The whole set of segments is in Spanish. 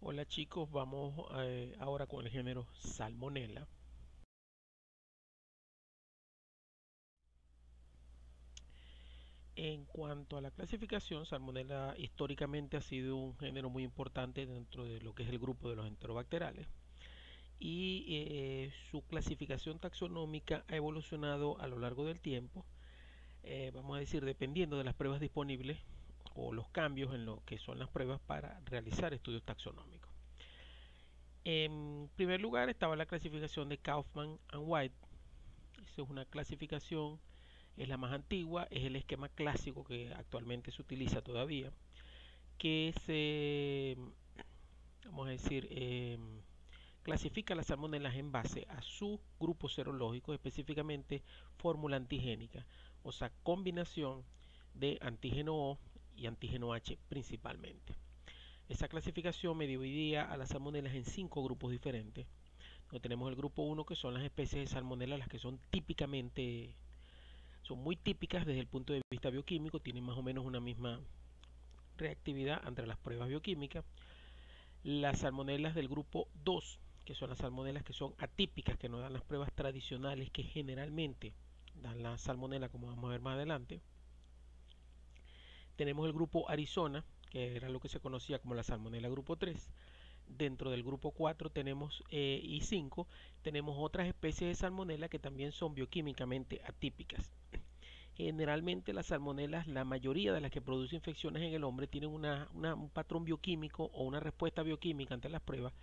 Hola chicos, vamos ahora con el género Salmonella. En cuanto a la clasificación, Salmonella históricamente ha sido un género muy importante dentro de lo que es el grupo de los enterobacterales y su clasificación taxonómica ha evolucionado a lo largo del tiempo, vamos a decir, dependiendo de las pruebas disponibles o los cambios en lo que son las pruebas para realizar estudios taxonómicos. En primer lugar estaba la clasificación de Kaufman and White. Esa es una clasificación, es la más antigua, es el esquema clásico que actualmente se utiliza todavía, que se, vamos a decir, clasifica las salmonelas en base a su grupo serológico, específicamente fórmula antigénica, o sea, combinación de antígeno O y antígeno H principalmente. Esa clasificación me dividía a las salmonelas en 5 grupos diferentes. Tenemos el grupo 1, que son las especies de salmonela, las que son muy típicas desde el punto de vista bioquímico, tienen más o menos una misma reactividad entre las pruebas bioquímicas. Las salmonelas del grupo 2, que son las salmonelas que son atípicas, que no dan las pruebas tradicionales que generalmente dan la salmonela, como vamos a ver más adelante. Tenemos el grupo Arizona, que era lo que se conocía como la salmonela grupo 3. Dentro del grupo 4 tenemos y 5 tenemos otras especies de salmonela que también son bioquímicamente atípicas. Generalmente las salmonelas, la mayoría de las que producen infecciones en el hombre, tienen un patrón bioquímico o una respuesta bioquímica ante las pruebas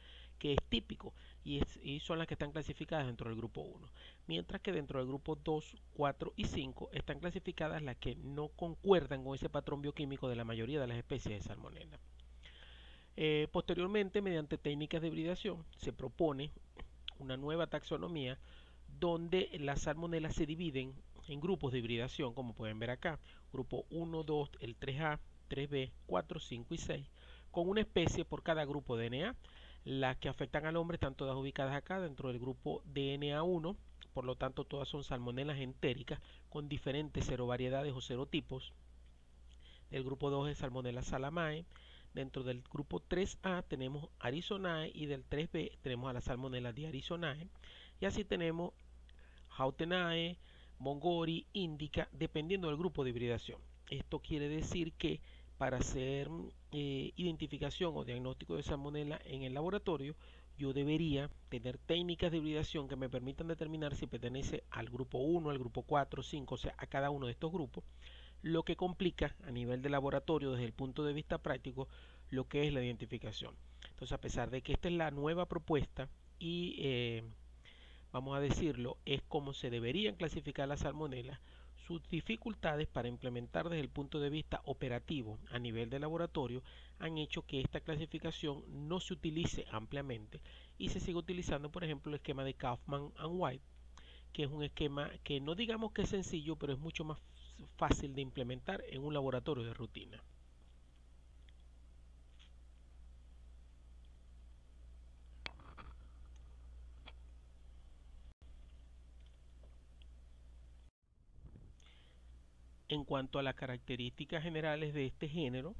que es típico y son las que están clasificadas dentro del grupo 1. Mientras que dentro del grupo 2, 4 y 5 están clasificadas las que no concuerdan con ese patrón bioquímico de la mayoría de las especies de salmonela. Posteriormente, mediante técnicas de hibridación, se propone una nueva taxonomía donde las salmonelas se dividen en grupos de hibridación, como pueden ver acá: grupo 1, 2, el 3A, 3B, 4, 5 y 6, con una especie por cada grupo DNA. Las que afectan al hombre están todas ubicadas acá dentro del grupo DNA1, por lo tanto todas son salmonelas entéricas con diferentes serovariedades o serotipos. El grupo 2 es Salmonella salamae. Dentro del grupo 3A tenemos Arizonae y del 3B tenemos a la Salmonella di Arizonae. Y así tenemos Hautenae, Mongori, Indica, dependiendo del grupo de hibridación. Esto quiere decir que para hacer identificación o diagnóstico de salmonela en el laboratorio, yo debería tener técnicas de hibridación que me permitan determinar si pertenece al grupo 1, al grupo 4, 5, o sea, a cada uno de estos grupos, lo que complica a nivel de laboratorio desde el punto de vista práctico lo que es la identificación. Entonces, a pesar de que esta es la nueva propuesta y vamos a decirlo, es como se deberían clasificar las salmonelas, sus dificultades para implementar desde el punto de vista operativo a nivel de laboratorio han hecho que esta clasificación no se utilice ampliamente y se sigue utilizando, por ejemplo, el esquema de Kaufman and White, que es un esquema que no digamos que es sencillo, pero es mucho más fácil de implementar en un laboratorio de rutina. En cuanto a las características generales de este género,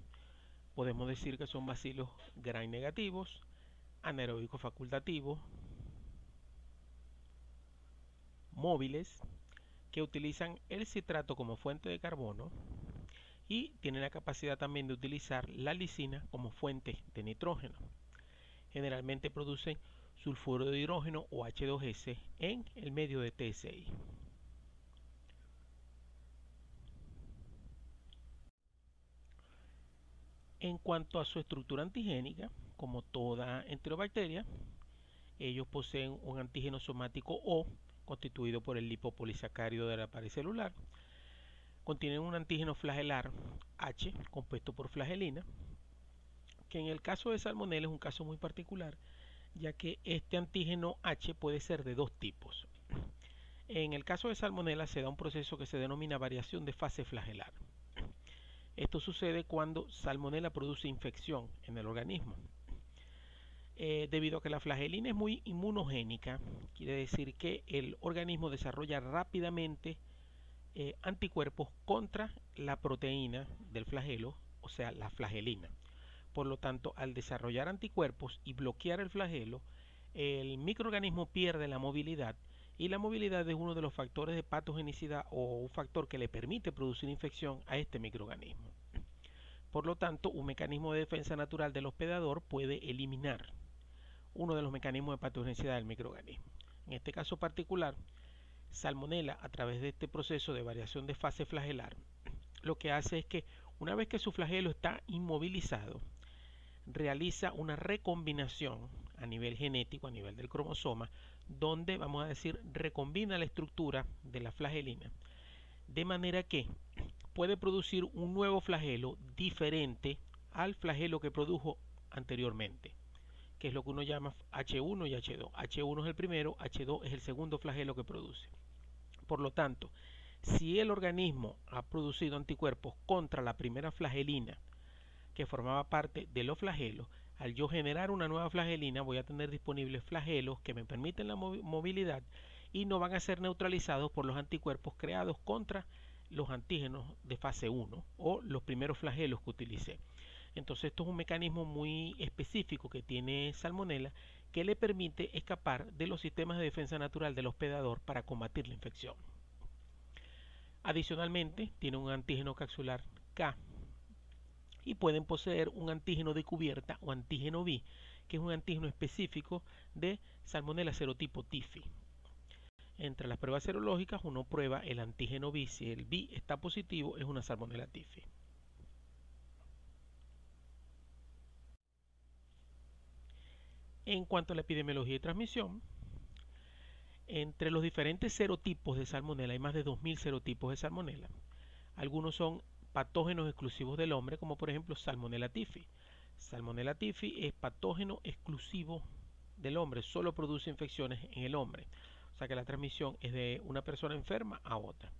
podemos decir que son bacilos gram negativos, anaeróbicos facultativos, móviles, que utilizan el citrato como fuente de carbono y tienen la capacidad también de utilizar la lisina como fuente de nitrógeno. Generalmente producen sulfuro de hidrógeno o H2S en el medio de TSI. En cuanto a su estructura antigénica, como toda enterobacteria, ellos poseen un antígeno somático O constituido por el lipopolisacárido de la pared celular. Contienen un antígeno flagelar H compuesto por flagelina, que en el caso de Salmonella es un caso muy particular, ya que este antígeno H puede ser de dos tipos. En el caso de Salmonella se da un proceso que se denomina variación de fase flagelar. Esto sucede cuando Salmonella produce infección en el organismo. Debido a que la flagelina es muy inmunogénica, quiere decir que el organismo desarrolla rápidamente anticuerpos contra la proteína del flagelo, o sea, la flagelina. Por lo tanto, al desarrollar anticuerpos y bloquear el flagelo, el microorganismo pierde la movilidad, y la movilidad es uno de los factores de patogenicidad o un factor que le permite producir infección a este microorganismo. Por lo tanto, un mecanismo de defensa natural del hospedador puede eliminar uno de los mecanismos de patogenicidad del microorganismo. En este caso particular, Salmonella, a través de este proceso de variación de fase flagelar, lo que hace es que una vez que su flagelo está inmovilizado, realiza una recombinación a nivel genético, a nivel del cromosoma, donde, vamos a decir, recombina la estructura de la flagelina, de manera que puede producir un nuevo flagelo diferente al flagelo que produjo anteriormente, que es lo que uno llama H1 y H2. H1 es el primero, H2 es el segundo flagelo que produce. Por lo tanto, si el organismo ha producido anticuerpos contra la primera flagelina que formaba parte de los flagelos, al yo generar una nueva flagelina voy a tener disponibles flagelos que me permiten la movilidad y no van a ser neutralizados por los anticuerpos creados contra los antígenos de fase 1 o los primeros flagelos que utilicé. Entonces esto es un mecanismo muy específico que tiene Salmonella, que le permite escapar de los sistemas de defensa natural del hospedador para combatir la infección. Adicionalmente, tiene un antígeno capsular K y pueden poseer un antígeno de cubierta o antígeno B, que es un antígeno específico de Salmonella serotipo TIFI. Entre las pruebas serológicas uno prueba el antígeno B. Si el B está positivo, es una Salmonella TIFI. En cuanto a la epidemiología y transmisión, entre los diferentes serotipos de Salmonella hay más de 2000 serotipos de Salmonella. Algunos son patógenos exclusivos del hombre, como por ejemplo Salmonella typhi. Salmonella typhi es patógeno exclusivo del hombre, solo produce infecciones en el hombre. O sea que la transmisión es de una persona enferma a otra.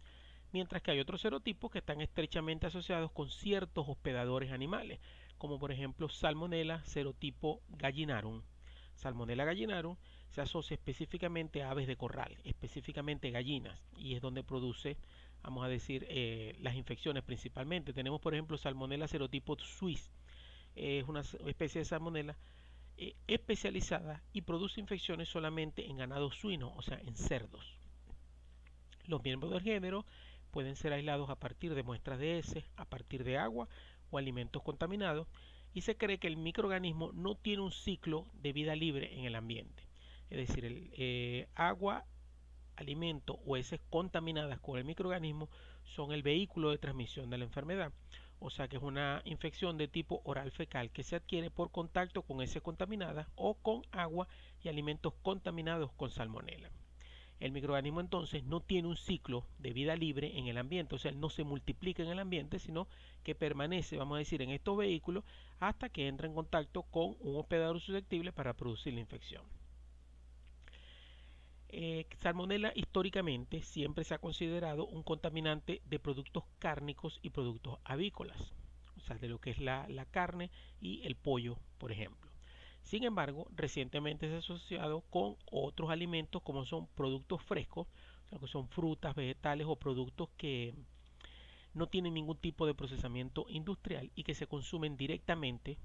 Mientras que hay otros serotipos que están estrechamente asociados con ciertos hospedadores animales, como por ejemplo Salmonella serotipo gallinarum. Salmonella gallinarum se asocia específicamente a aves de corral, específicamente gallinas, y es donde produce, vamos a decir, las infecciones principalmente. Tenemos por ejemplo Salmonella serotipo Swiss, es una especie de Salmonella especializada y produce infecciones solamente en ganado suino, o sea, en cerdos. Los miembros del género pueden ser aislados a partir de muestras de heces, a partir de agua o alimentos contaminados, y se cree que el microorganismo no tiene un ciclo de vida libre en el ambiente. Es decir, el agua, alimento o heces contaminadas con el microorganismo son el vehículo de transmisión de la enfermedad. O sea que es una infección de tipo oral fecal que se adquiere por contacto con heces contaminadas o con agua y alimentos contaminados con salmonela. El microorganismo entonces no tiene un ciclo de vida libre en el ambiente, o sea, él no se multiplica en el ambiente, sino que permanece, vamos a decir, en estos vehículos hasta que entra en contacto con un hospedador susceptible para producir la infección. Salmonella históricamente siempre se ha considerado un contaminante de productos cárnicos y productos avícolas, o sea, de lo que es la carne y el pollo, por ejemplo. Sin embargo, recientemente se ha asociado con otros alimentos como son productos frescos, o sea, que son frutas, vegetales o productos que no tienen ningún tipo de procesamiento industrial y que se consumen directamente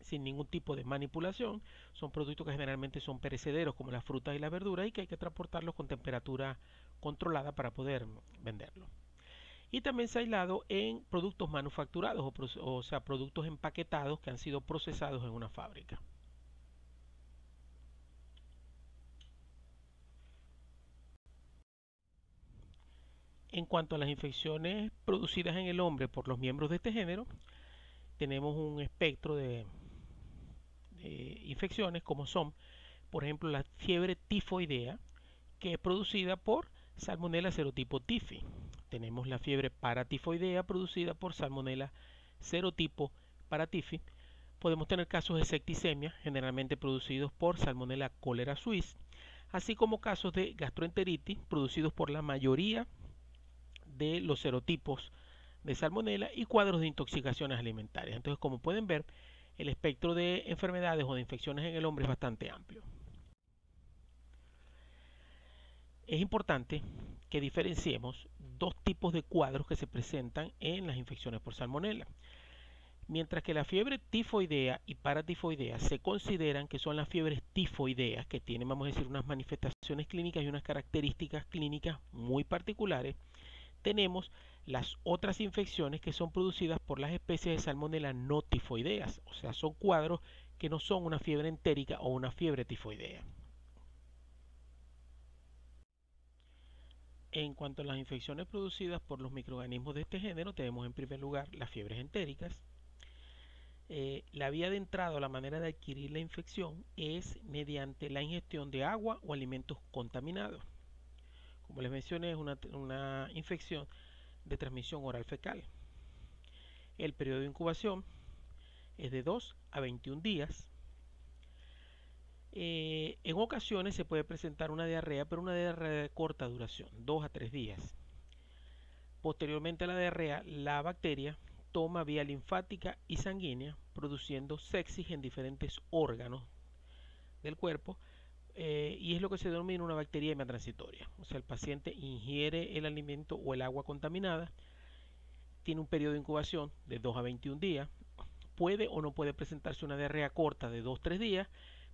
sin ningún tipo de manipulación. Son productos que generalmente son perecederos como las frutas y las verduras y que hay que transportarlos con temperatura controlada para poder venderlos. Y también se ha aislado en productos manufacturados, o sea, productos empaquetados que han sido procesados en una fábrica. En cuanto a las infecciones producidas en el hombre por los miembros de este género, tenemos un espectro de infecciones como son, por ejemplo, la fiebre tifoidea, que es producida por Salmonella serotipo TIFI. Tenemos la fiebre paratifoidea producida por Salmonella serotipo paratifi. Podemos tener casos de septicemia, generalmente producidos por Salmonella cholera Swiss, así como casos de gastroenteritis producidos por la mayoría de los serotipos de Salmonella y cuadros de intoxicaciones alimentarias. Entonces, como pueden ver, el espectro de enfermedades o de infecciones en el hombre es bastante amplio. Es importante que diferenciemos dos tipos de cuadros que se presentan en las infecciones por Salmonella. Mientras que la fiebre tifoidea y paratifoidea se consideran que son las fiebres tifoideas, que tienen, vamos a decir, unas manifestaciones clínicas y unas características clínicas muy particulares, tenemos las otras infecciones que son producidas por las especies de Salmonella no tifoideas, o sea, son cuadros que no son una fiebre entérica o una fiebre tifoidea. En cuanto a las infecciones producidas por los microorganismos de este género, tenemos en primer lugar las fiebres entéricas. La vía de entrada o la manera de adquirir la infección es mediante la ingestión de agua o alimentos contaminados. Como les mencioné, es una infección de transmisión oral fecal. El periodo de incubación es de 2 a 21 días. En ocasiones se puede presentar una diarrea, pero una diarrea de corta duración, 2 a 3 días. Posteriormente a la diarrea, la bacteria toma vía linfática y sanguínea, produciendo sepsis en diferentes órganos del cuerpo, y es lo que se denomina una bacteriemia transitoria. O sea, el paciente ingiere el alimento o el agua contaminada, tiene un periodo de incubación de 2 a 21 días, puede o no puede presentarse una diarrea corta de 2 a 3 días.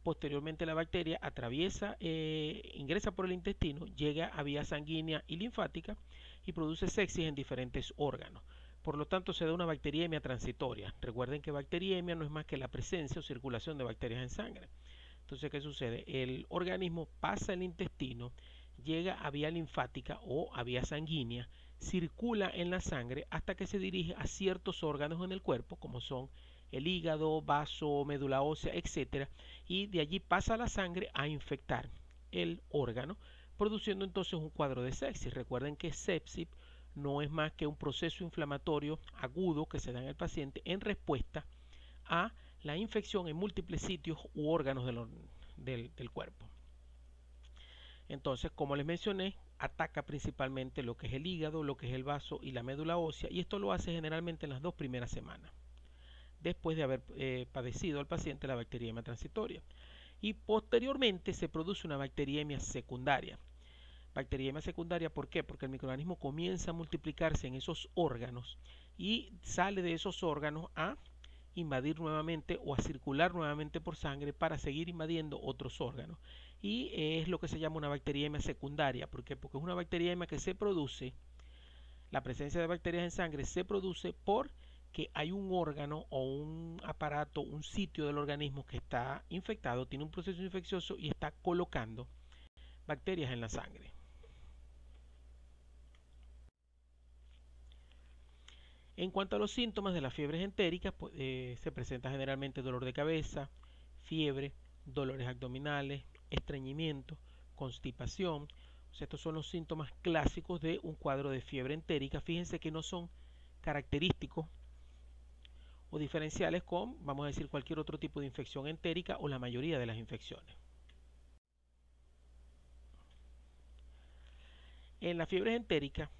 Posteriormente la bacteria atraviesa, ingresa por el intestino, llega a vía sanguínea y linfática y produce sepsis en diferentes órganos. Por lo tanto, se da una bacteriemia transitoria. Recuerden que bacteriemia no es más que la presencia o circulación de bacterias en sangre. Entonces, ¿qué sucede? El organismo pasa el intestino, llega a vía linfática o a vía sanguínea, circula en la sangre hasta que se dirige a ciertos órganos en el cuerpo, como son el hígado, vaso, médula ósea, etcétera, y de allí pasa la sangre a infectar el órgano, produciendo entonces un cuadro de sepsis. Recuerden que sepsis no es más que un proceso inflamatorio agudo que se da en el paciente en respuesta a la infección en múltiples sitios u órganos del cuerpo. Entonces, como les mencioné, ataca principalmente lo que es el hígado, lo que es el vaso y la médula ósea, y esto lo hace generalmente en las 2 primeras semanas, después de haber padecido al paciente la bacteriemia transitoria. Y posteriormente se produce una bacteriemia secundaria. Bacteriemia secundaria, ¿por qué? Porque el microorganismo comienza a multiplicarse en esos órganos y sale de esos órganos a invadir nuevamente o a circular nuevamente por sangre para seguir invadiendo otros órganos. Y es lo que se llama una bacteriemia secundaria. ¿Por qué? Porque es una bacteriemia que se produce, la presencia de bacterias en sangre se produce porque hay un órgano o un aparato, un sitio del organismo que está infectado, tiene un proceso infeccioso y está colocando bacterias en la sangre. En cuanto a los síntomas de las fiebres entéricas, pues, se presenta generalmente dolor de cabeza, fiebre, dolores abdominales, estreñimiento, constipación. O sea, estos son los síntomas clásicos de un cuadro de fiebre entérica. Fíjense que no son característicos o diferenciales con, vamos a decir, cualquier otro tipo de infección entérica o la mayoría de las infecciones. En las fiebres entéricas,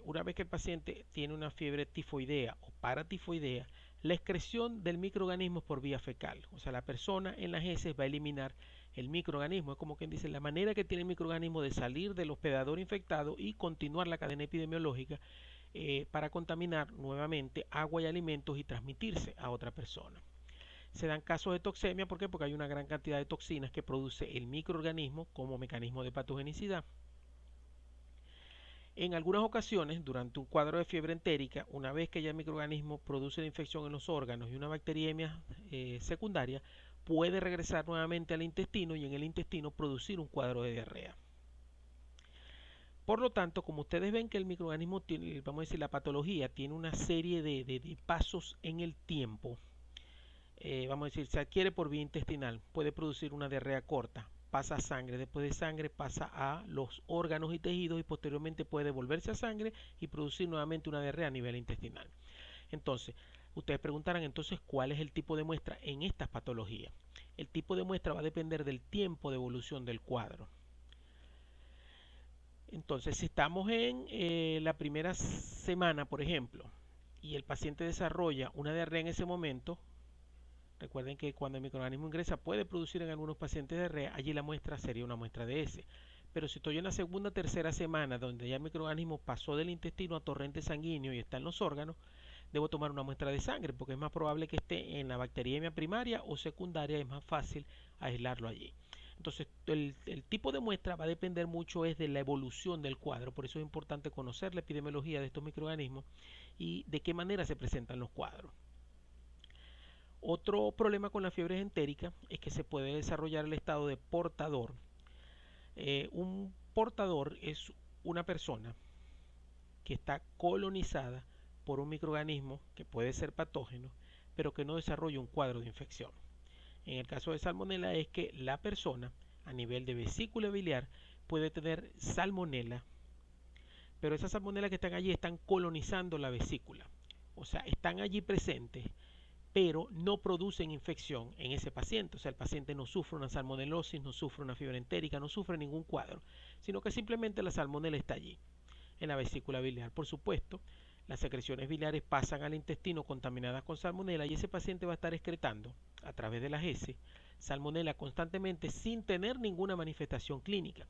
una vez que el paciente tiene una fiebre tifoidea o paratifoidea, la excreción del microorganismo es por vía fecal. O sea, la persona en las heces va a eliminar el microorganismo. Es como quien dice, la manera que tiene el microorganismo de salir del hospedador infectado y continuar la cadena epidemiológica para contaminar nuevamente agua y alimentos y transmitirse a otra persona. Se dan casos de toxemia, ¿por qué? Porque hay una gran cantidad de toxinas que produce el microorganismo como mecanismo de patogenicidad. En algunas ocasiones, durante un cuadro de fiebre entérica, una vez que ya el microorganismo produce la infección en los órganos y una bacteriemia secundaria, puede regresar nuevamente al intestino y en el intestino producir un cuadro de diarrea. Por lo tanto, como ustedes ven que el microorganismo tiene, vamos a decir, la patología tiene una serie de pasos en el tiempo, vamos a decir, se adquiere por vía intestinal, puede producir una diarrea corta, pasa a sangre, después de sangre pasa a los órganos y tejidos y posteriormente puede volverse a sangre y producir nuevamente una diarrea a nivel intestinal. Entonces, ustedes preguntarán entonces cuál es el tipo de muestra en estas patologías. El tipo de muestra va a depender del tiempo de evolución del cuadro. Entonces, si estamos en la primera semana, por ejemplo, y el paciente desarrolla una diarrea en ese momento, recuerden que cuando el microorganismo ingresa puede producir en algunos pacientes diarrea, allí la muestra sería una muestra de S. Pero si estoy en la segunda o tercera semana donde ya el microorganismo pasó del intestino a torrente sanguíneo y está en los órganos, debo tomar una muestra de sangre porque es más probable que esté en la bacteriemia primaria o secundaria, es más fácil aislarlo allí. Entonces el tipo de muestra va a depender mucho es de la evolución del cuadro, por eso es importante conocer la epidemiología de estos microorganismos y de qué manera se presentan los cuadros. Otro problema con la fiebre entérica es que se puede desarrollar el estado de portador. Un portador es una persona que está colonizada por un microorganismo que puede ser patógeno, pero que no desarrolla un cuadro de infección. En el caso de salmonela es que la persona a nivel de vesícula biliar puede tener salmonela, pero esas salmonelas que están allí están colonizando la vesícula, o sea, están allí presentes, pero no producen infección en ese paciente. O sea, el paciente no sufre una salmonelosis, no sufre una fiebre entérica, no sufre ningún cuadro, sino que simplemente la salmonela está allí, en la vesícula biliar. Por supuesto, las secreciones biliares pasan al intestino contaminadas con salmonela y ese paciente va a estar excretando a través de las heces salmonela constantemente sin tener ninguna manifestación clínica.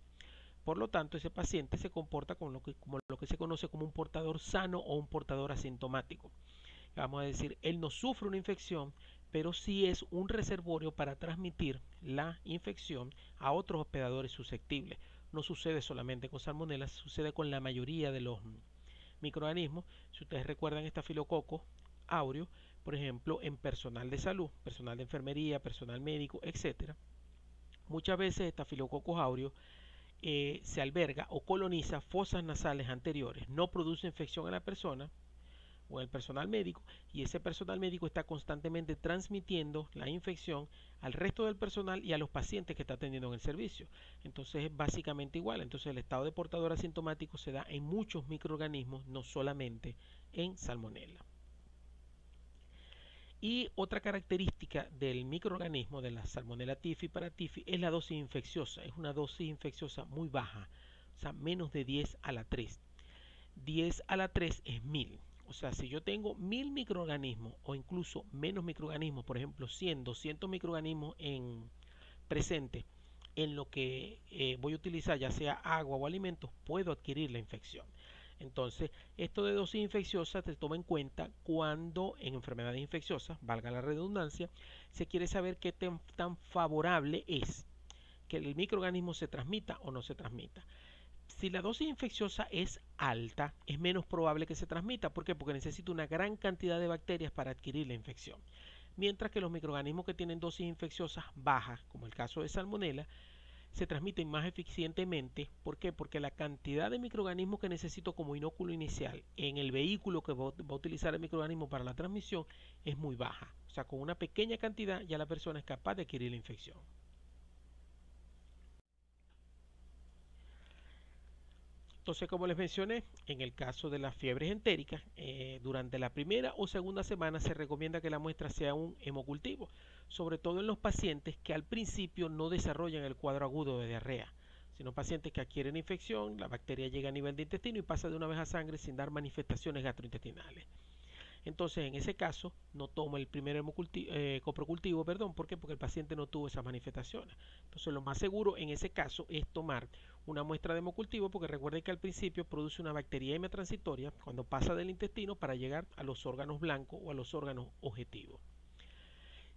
Por lo tanto, ese paciente se comporta como lo que se conoce como un portador sano o un portador asintomático. Vamos a decir, él no sufre una infección, pero sí es un reservorio para transmitir la infección a otros hospedadores susceptibles. No sucede solamente con salmonella, sucede con la mayoría de los microorganismos. Si ustedes recuerdan estafilococo aureus, por ejemplo, en personal de salud, personal de enfermería, personal médico, etcétera, muchas veces estafilococcus aureus se alberga o coloniza fosas nasales anteriores, no produce infección en la persona o el personal médico, y ese personal médico está constantemente transmitiendo la infección al resto del personal y a los pacientes que está atendiendo en el servicio. Entonces es básicamente igual. Entonces el estado de portador asintomático se da en muchos microorganismos, no solamente en salmonella. Y otra característica del microorganismo de la Salmonella typhi paratyphi es la dosis infecciosa. Es una dosis infecciosa muy baja, o sea, menos de 10 a la 3. 10 a la 3 es 1000. O sea, si yo tengo 1000 microorganismos o incluso menos microorganismos, por ejemplo 100, 200 microorganismos presentes en lo que voy a utilizar, ya sea agua o alimentos, puedo adquirir la infección. Entonces, esto de dosis infecciosa se toma en cuenta cuando en enfermedades infecciosas, valga la redundancia, se quiere saber qué tan favorable es que el microorganismo se transmita o no se transmita. Si la dosis infecciosa es alta, es menos probable que se transmita. ¿Por qué? Porque necesita una gran cantidad de bacterias para adquirir la infección. Mientras que los microorganismos que tienen dosis infecciosas bajas, como el caso de Salmonella, se transmiten más eficientemente. ¿Por qué? Porque la cantidad de microorganismos que necesito como inóculo inicial en el vehículo que va a utilizar el microorganismo para la transmisión es muy baja. O sea, con una pequeña cantidad ya la persona es capaz de adquirir la infección. Entonces, como les mencioné, en el caso de las fiebres entéricas, durante la primera o segunda semana se recomienda que la muestra sea un hemocultivo, sobre todo en los pacientes que al principio no desarrollan el cuadro agudo de diarrea, sino pacientes que adquieren infección, la bacteria llega a nivel de intestino y pasa de una vez a sangre sin dar manifestaciones gastrointestinales. Entonces, en ese caso, no tomo el primer coprocultivo, perdón, ¿por qué? Porque el paciente no tuvo esas manifestaciones. Entonces, lo más seguro en ese caso es tomar una muestra de hemocultivo, porque recuerden que al principio produce una bacteriemia transitoria cuando pasa del intestino para llegar a los órganos blancos o a los órganos objetivos.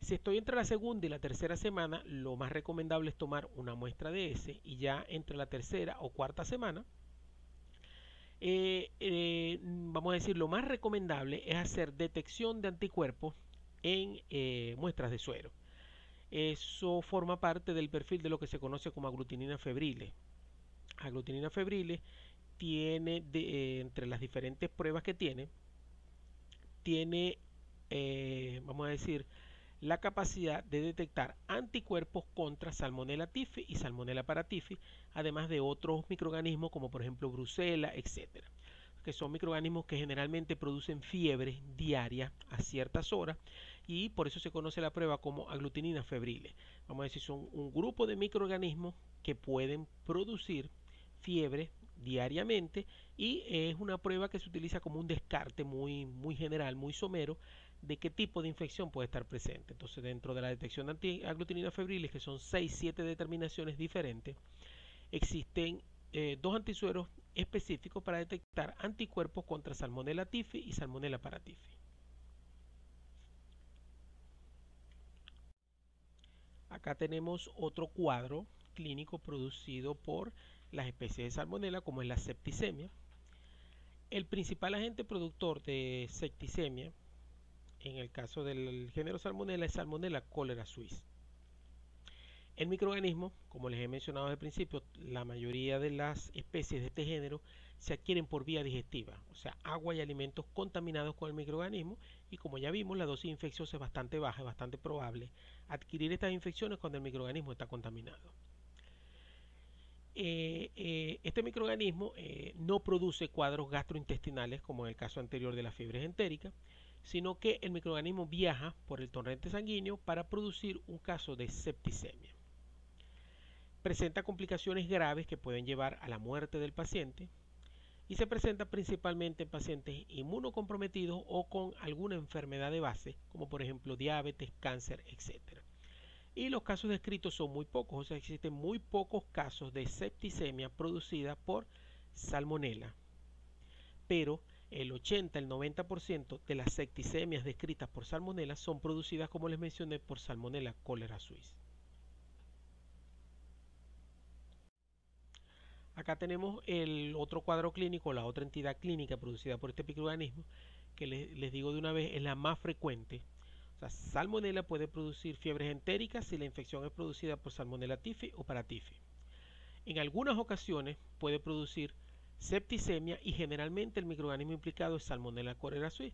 Si estoy entre la segunda y la tercera semana, lo más recomendable es tomar una muestra de ese, y ya entre la tercera o cuarta semana, vamos a decir, lo más recomendable es hacer detección de anticuerpos en muestras de suero. Eso forma parte del perfil de lo que se conoce como aglutinina febrile. Aglutinina febrile tiene, entre las diferentes pruebas que tiene, vamos a decir, la capacidad de detectar anticuerpos contra Salmonella typhi y Salmonella paratyphi, además de otros microorganismos como por ejemplo Brucella, etcétera, que son microorganismos que generalmente producen fiebre diaria a ciertas horas, y por eso se conoce la prueba como aglutinina febrile. Vamos a decir, son un grupo de microorganismos que pueden producir fiebre diariamente, y es una prueba que se utiliza como un descarte muy general, muy somero, de qué tipo de infección puede estar presente. Entonces, dentro de la detección de aglutinina febriles, que son 6-7 determinaciones diferentes, existen dos antisueros específicos para detectar anticuerpos contra Salmonella typhi y Salmonella paratyphi. Acá tenemos otro cuadro clínico producido por las especies de Salmonella, como es la septicemia. El principal agente productor de septicemia, en el caso del género Salmonella, es Salmonella cholera suis. El microorganismo, como les he mencionado al principio, la mayoría de las especies de este género se adquieren por vía digestiva, o sea, agua y alimentos contaminados con el microorganismo, y como ya vimos, la dosis infecciosa es bastante baja, es bastante probable adquirir estas infecciones cuando el microorganismo está contaminado. Este microorganismo no produce cuadros gastrointestinales como en el caso anterior de las fiebres entéricas, sino que el microorganismo viaja por el torrente sanguíneo para producir un caso de septicemia. Presenta complicaciones graves que pueden llevar a la muerte del paciente y se presenta principalmente en pacientes inmunocomprometidos o con alguna enfermedad de base, como por ejemplo diabetes, cáncer, etc. Y los casos descritos son muy pocos, o sea, existen muy pocos casos de septicemia producida por Salmonella. Pero el 80, el 90% de las septicemias descritas por Salmonella son producidas, como les mencioné, por Salmonella cholera suis. Acá tenemos el otro cuadro clínico, la otra entidad clínica producida por este microorganismo, que les digo de una vez, es la más frecuente. O sea, Salmonella puede producir fiebres entéricas si la infección es producida por Salmonella typhi o Paratyphi. En algunas ocasiones puede producir septicemia y generalmente el microorganismo implicado es Salmonella cholera suis.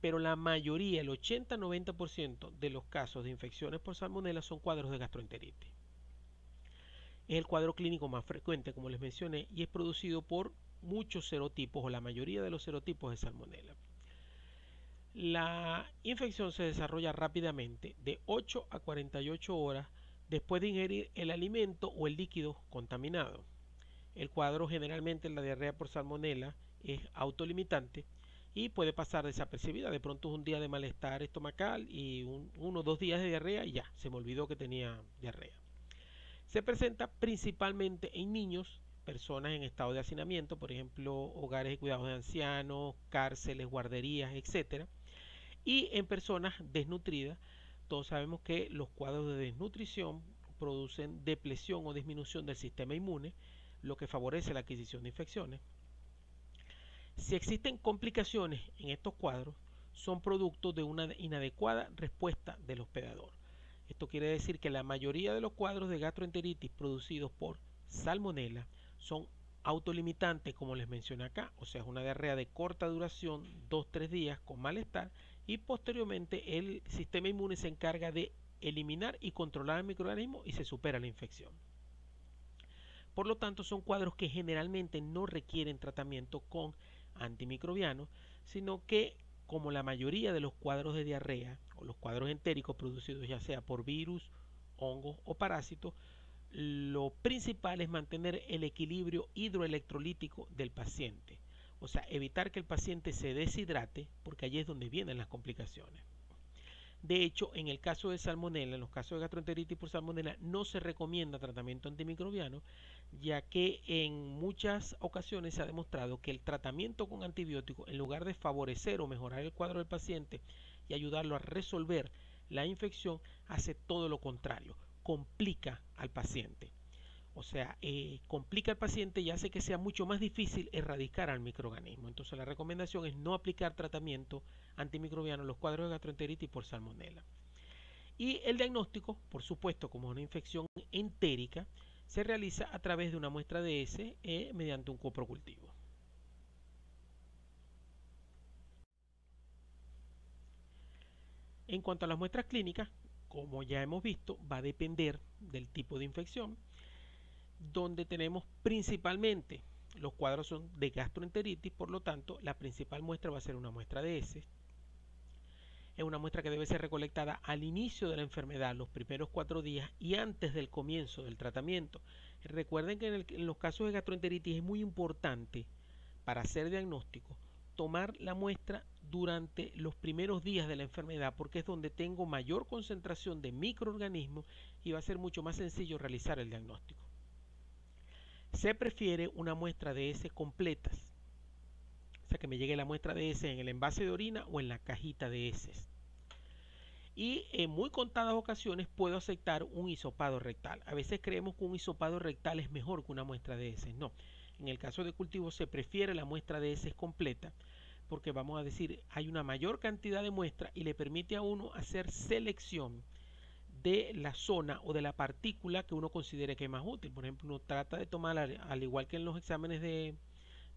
Pero la mayoría, el 80-90% de los casos de infecciones por Salmonella son cuadros de gastroenteritis. Es el cuadro clínico más frecuente, como les mencioné, y es producido por muchos serotipos o la mayoría de los serotipos de Salmonella. La infección se desarrolla rápidamente de 8 a 48 horas después de ingerir el alimento o el líquido contaminado. El cuadro generalmente en la diarrea por Salmonella es autolimitante y puede pasar desapercibida. De pronto es un día de malestar estomacal y 1 o 2 días de diarrea y ya, se me olvidó que tenía diarrea. Se presenta principalmente en niños, personas en estado de hacinamiento, por ejemplo, hogares de cuidados de ancianos, cárceles, guarderías, etc. Y en personas desnutridas. Todos sabemos que los cuadros de desnutrición producen depresión o disminución del sistema inmune, lo que favorece la adquisición de infecciones. Si existen complicaciones en estos cuadros, son producto de una inadecuada respuesta del hospedador. Esto quiere decir que la mayoría de los cuadros de gastroenteritis producidos por Salmonella son autolimitantes, como les mencioné acá, o sea, es una diarrea de corta duración, 2-3 días con malestar, y posteriormente el sistema inmune se encarga de eliminar y controlar el microorganismo y se supera la infección. Por lo tanto, son cuadros que generalmente no requieren tratamiento con antimicrobianos, sino que, como la mayoría de los cuadros de diarrea o los cuadros entéricos producidos ya sea por virus, hongos o parásitos, lo principal es mantener el equilibrio hidroelectrolítico del paciente, o sea, evitar que el paciente se deshidrate, porque allí es donde vienen las complicaciones. De hecho, en el caso de Salmonella, en los casos de gastroenteritis por Salmonella, no se recomienda tratamiento antimicrobiano, ya que en muchas ocasiones se ha demostrado que el tratamiento con antibióticos, en lugar de favorecer o mejorar el cuadro del paciente y ayudarlo a resolver la infección, hace todo lo contrario, complica al paciente. O sea, complica al paciente y hace que sea mucho más difícil erradicar al microorganismo. Entonces la recomendación es no aplicar tratamiento antimicrobiano en los cuadros de gastroenteritis por Salmonella. Y el diagnóstico, por supuesto, como es una infección entérica, se realiza a través de una muestra de S mediante un coprocultivo. En cuanto a las muestras clínicas, como ya hemos visto, va a depender del tipo de infección, donde tenemos principalmente los cuadros son de gastroenteritis, por lo tanto la principal muestra va a ser una muestra de heces. Es una muestra que debe ser recolectada al inicio de la enfermedad, los primeros 4 días y antes del comienzo del tratamiento. Recuerden que en los casos de gastroenteritis es muy importante para hacer diagnóstico tomar la muestra durante los primeros días de la enfermedad, porque es donde tengo mayor concentración de microorganismos y va a ser mucho más sencillo realizar el diagnóstico. Se prefiere una muestra de heces completas, o sea que me llegue la muestra de heces en el envase de orina o en la cajita de heces. Y en muy contadas ocasiones puedo aceptar un hisopado rectal. A veces creemos que un hisopado rectal es mejor que una muestra de heces. No, en el caso de cultivo se prefiere la muestra de heces completa, porque vamos a decir, hay una mayor cantidad de muestras y le permite a uno hacer selección de la zona o de la partícula que uno considere que es más útil. Por ejemplo, uno trata de tomar, al igual que en los exámenes de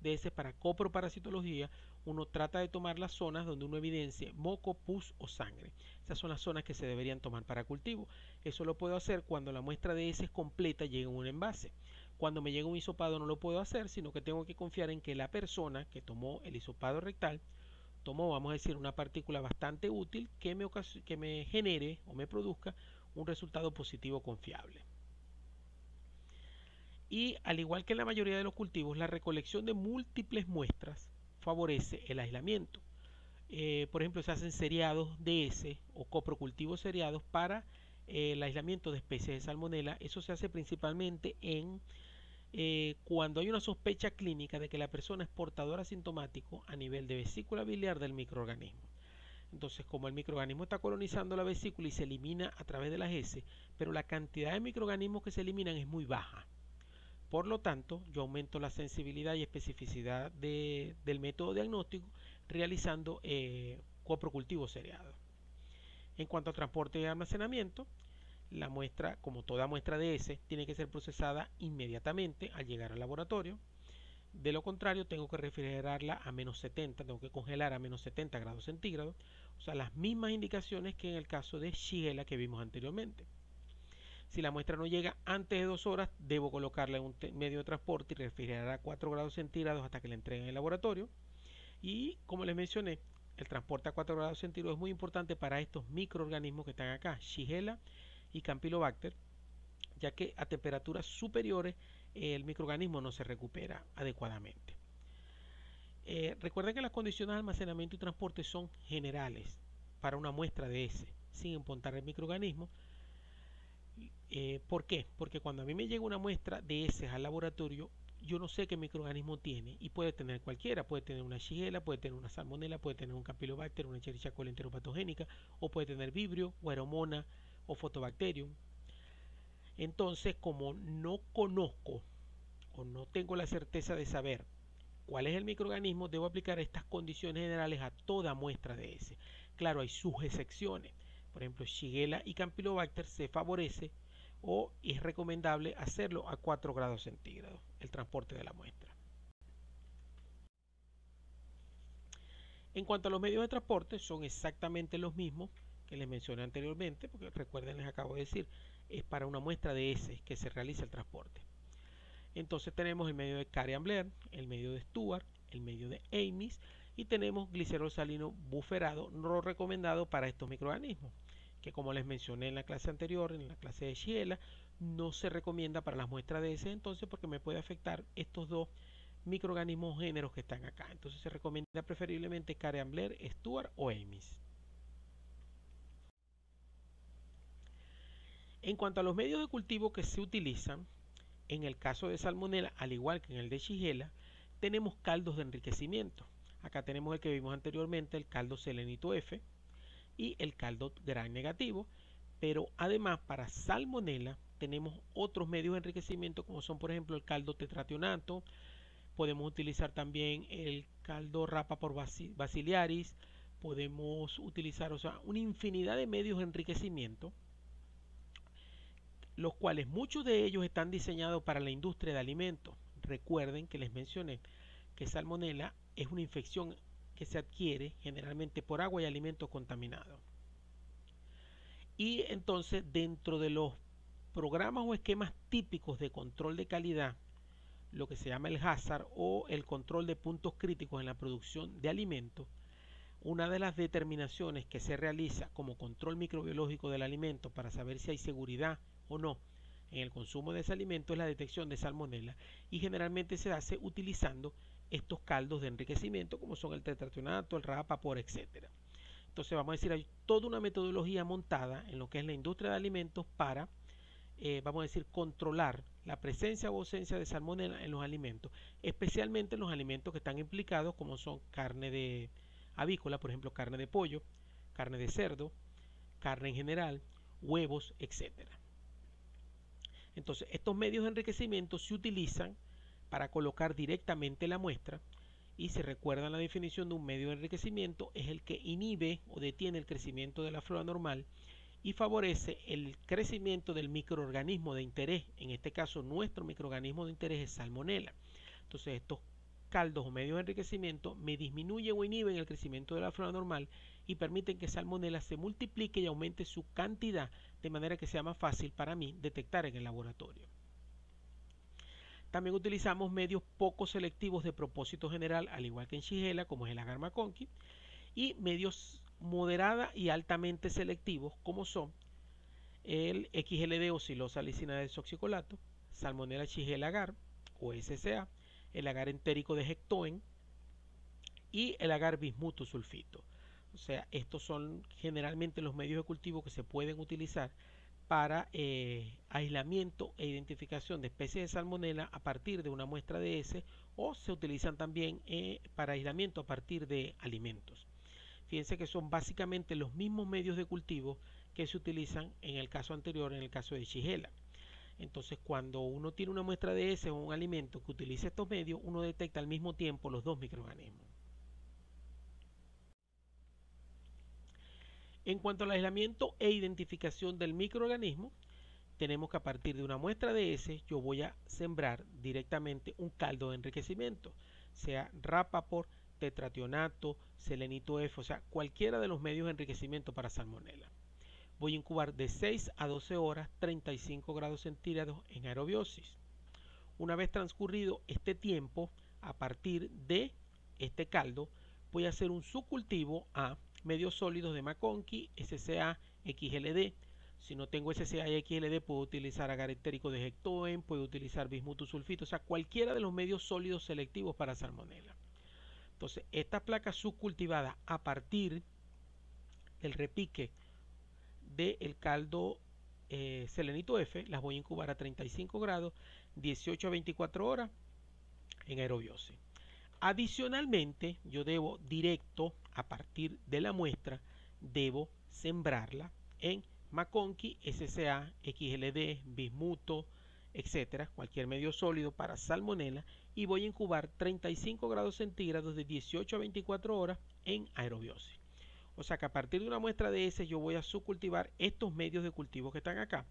heces para coproparasitología, uno trata de tomar las zonas donde uno evidencie moco, pus o sangre. Esas son las zonas que se deberían tomar para cultivo. Eso lo puedo hacer cuando la muestra de heces completa llegue en un envase. Cuando me llega un hisopado no lo puedo hacer, sino que tengo que confiar en que la persona que tomó el hisopado rectal tomó, vamos a decir, una partícula bastante útil que me genere o me produzca un resultado positivo confiable. Y al igual que en la mayoría de los cultivos, la recolección de múltiples muestras favorece el aislamiento. Por ejemplo, se hacen seriados de heces o coprocultivos seriados para el aislamiento de especies de salmonela. Eso se hace principalmente cuando hay una sospecha clínica de que la persona es portadora asintomático a nivel de vesícula biliar del microorganismo. Entonces, como el microorganismo está colonizando la vesícula y se elimina a través de las heces, pero la cantidad de microorganismos que se eliminan es muy baja. Por lo tanto, yo aumento la sensibilidad y especificidad del método diagnóstico realizando coprocultivos seriados. En cuanto a transporte y almacenamiento, la muestra, como toda muestra de heces, tiene que ser procesada inmediatamente al llegar al laboratorio. De lo contrario, tengo que refrigerarla a menos 70, tengo que congelar a menos 70 grados centígrados, o sea, las mismas indicaciones que en el caso de Shigella que vimos anteriormente. Si la muestra no llega antes de 2 horas, debo colocarla en un medio de transporte y refrigerar a 4 grados centígrados hasta que la entreguen en el laboratorio. Y como les mencioné, el transporte a 4 grados centígrados es muy importante para estos microorganismos que están acá, Shigella y Campylobacter, ya que a temperaturas superiores el microorganismo no se recupera adecuadamente. Recuerden que las condiciones de almacenamiento y transporte son generales para una muestra de heces, sin importar el microorganismo. ¿Por qué? Porque cuando a mí me llega una muestra de heces al laboratorio, yo no sé qué microorganismo tiene y puede tener cualquiera, puede tener una Shigella, puede tener una Salmonella, puede tener un Campylobacter, una Escherichia coli enteropatogénica, o puede tener Vibrio, o Aeromona, o Photobacterium. Entonces, como no conozco o no tengo la certeza de saber cuál es el microorganismo, debo aplicar estas condiciones generales a toda muestra de heces. Claro, hay sus excepciones. Por ejemplo, Shigella y Campylobacter se favorece o es recomendable hacerlo a 4 grados centígrados, el transporte de la muestra. En cuanto a los medios de transporte, son exactamente los mismos que les mencioné anteriormente, porque recuerden, les acabo de decir, es para una muestra de heces que se realiza el transporte. Entonces tenemos el medio de Cary-en-Blair, el medio de Stuart, el medio de Amis y tenemos glicerol salino buferado no recomendado para estos microorganismos, que como les mencioné en la clase anterior, en la clase de Shigella, no se recomienda para las muestras de heces entonces porque me puede afectar estos dos microorganismos géneros que están acá. Entonces se recomienda preferiblemente Cary-en-Blair, Stuart o Amis. En cuanto a los medios de cultivo que se utilizan, en el caso de Salmonella, al igual que en el de Shigella, tenemos caldos de enriquecimiento. Acá tenemos el que vimos anteriormente, el caldo selenito F y el caldo Gram negativo, pero además para Salmonella tenemos otros medios de enriquecimiento como son por ejemplo el caldo tetrationato, podemos utilizar también el caldo Rapaport baciliaris, podemos utilizar una infinidad de medios de enriquecimiento, los cuales muchos de ellos están diseñados para la industria de alimentos. Recuerden que les mencioné que Salmonella es una infección que se adquiere generalmente por agua y alimentos contaminados. Y entonces dentro de los programas o esquemas típicos de control de calidad, lo que se llama el hazard o el control de puntos críticos en la producción de alimentos, una de las determinaciones que se realiza como control microbiológico del alimento para saber si hay seguridad o no en el consumo de ese alimento es la detección de Salmonella y generalmente se hace utilizando estos caldos de enriquecimiento como son el tetrationato, el Rapaport, etc. Entonces vamos a decir, hay toda una metodología montada en lo que es la industria de alimentos para, vamos a decir, controlar la presencia o ausencia de Salmonella en los alimentos, especialmente en los alimentos que están implicados como son carne de avícola, por ejemplo carne de pollo, carne de cerdo, carne en general, huevos, etc. Entonces, estos medios de enriquecimiento se utilizan para colocar directamente la muestra, y si recuerdan la definición de un medio de enriquecimiento, es el que inhibe o detiene el crecimiento de la flora normal y favorece el crecimiento del microorganismo de interés. En este caso, nuestro microorganismo de interés es Salmonella. Entonces, estos caldos o medios de enriquecimiento me disminuyen o inhiben el crecimiento de la flora normal y permiten que Salmonella se multiplique y aumente su cantidad, de manera que sea más fácil para mí detectar en el laboratorio. También utilizamos medios poco selectivos de propósito general, al igual que en Shigella, como es el agar McConkey, y medios moderada y altamente selectivos, como son el XLD o Xylosa lisina desoxicolato, Salmonella Shigella agar o SCA, el agar entérico de Hectoen y el agar bismuto sulfito. O sea, estos son generalmente los medios de cultivo que se pueden utilizar para aislamiento e identificación de especies de salmonela a partir de una muestra de heces, o se utilizan también para aislamiento a partir de alimentos. Fíjense que son básicamente los mismos medios de cultivo que se utilizan en el caso anterior, en el caso de Shigella. Entonces, cuando uno tiene una muestra de heces o un alimento que utiliza estos medios, uno detecta al mismo tiempo los dos microorganismos. En cuanto al aislamiento e identificación del microorganismo, tenemos que a partir de una muestra de heces yo voy a sembrar directamente un caldo de enriquecimiento, sea Rapaport, tetrationato, selenito F, o sea, cualquiera de los medios de enriquecimiento para salmonella. Voy a incubar de 6 a 12 horas, 35 grados centígrados en aerobiosis. Una vez transcurrido este tiempo, a partir de este caldo, voy a hacer un subcultivo a medios sólidos de McConkey, SCA, XLD. Si no tengo SCA y XLD, puedo utilizar agar entérico de Hectoen, puedo utilizar bismuto sulfito, o sea, cualquiera de los medios sólidos selectivos para salmonella. Entonces, estas placas subcultivadas a partir del repique del caldo selenito F, las voy a incubar a 35 grados, 18 a 24 horas en aerobiosis. Adicionalmente, yo debo directo, a partir de la muestra, debo sembrarla en McConkey, SCA, XLD, bismuto, etcétera, cualquier medio sólido para salmonella, y voy a incubar 35 grados centígrados de 18 a 24 horas en aerobiosis. O sea que a partir de una muestra de heces yo voy a subcultivar estos medios de cultivo que están acá.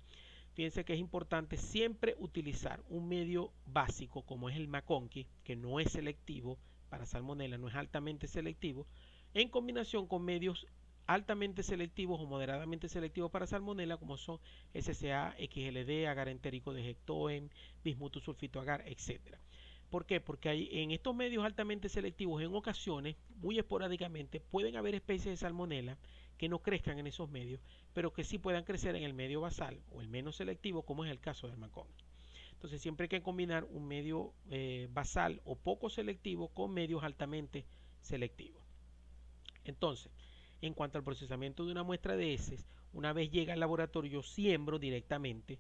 Fíjense que es importante siempre utilizar un medio básico como es el McConkey, que no es selectivo para salmonella, no es altamente selectivo, en combinación con medios altamente selectivos o moderadamente selectivos para salmonella, como son SCA, XLD, agar entérico de Hectoen, bismuto sulfito agar, etc. ¿Por qué? Porque en estos medios altamente selectivos, en ocasiones, muy esporádicamente, pueden haber especies de salmonella que no crezcan en esos medios, pero que sí puedan crecer en el medio basal o el menos selectivo, como es el caso del McConkey. Entonces siempre hay que combinar un medio basal o poco selectivo con medios altamente selectivos. Entonces, en cuanto al procesamiento de una muestra de heces, una vez llega al laboratorio, yo siembro directamente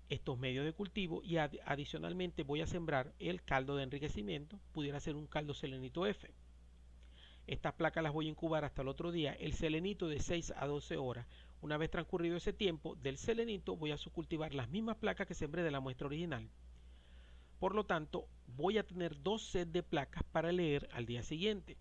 estos medios de cultivo y adicionalmente voy a sembrar el caldo de enriquecimiento, pudiera ser un caldo selenito F. Estas placas las voy a incubar hasta el otro día, el selenito de 6 a 12 horas. Una vez transcurrido ese tiempo, del selenito voy a subcultivar las mismas placas que sembré de la muestra original. Por lo tanto, voy a tener dos sets de placas para leer al día siguiente.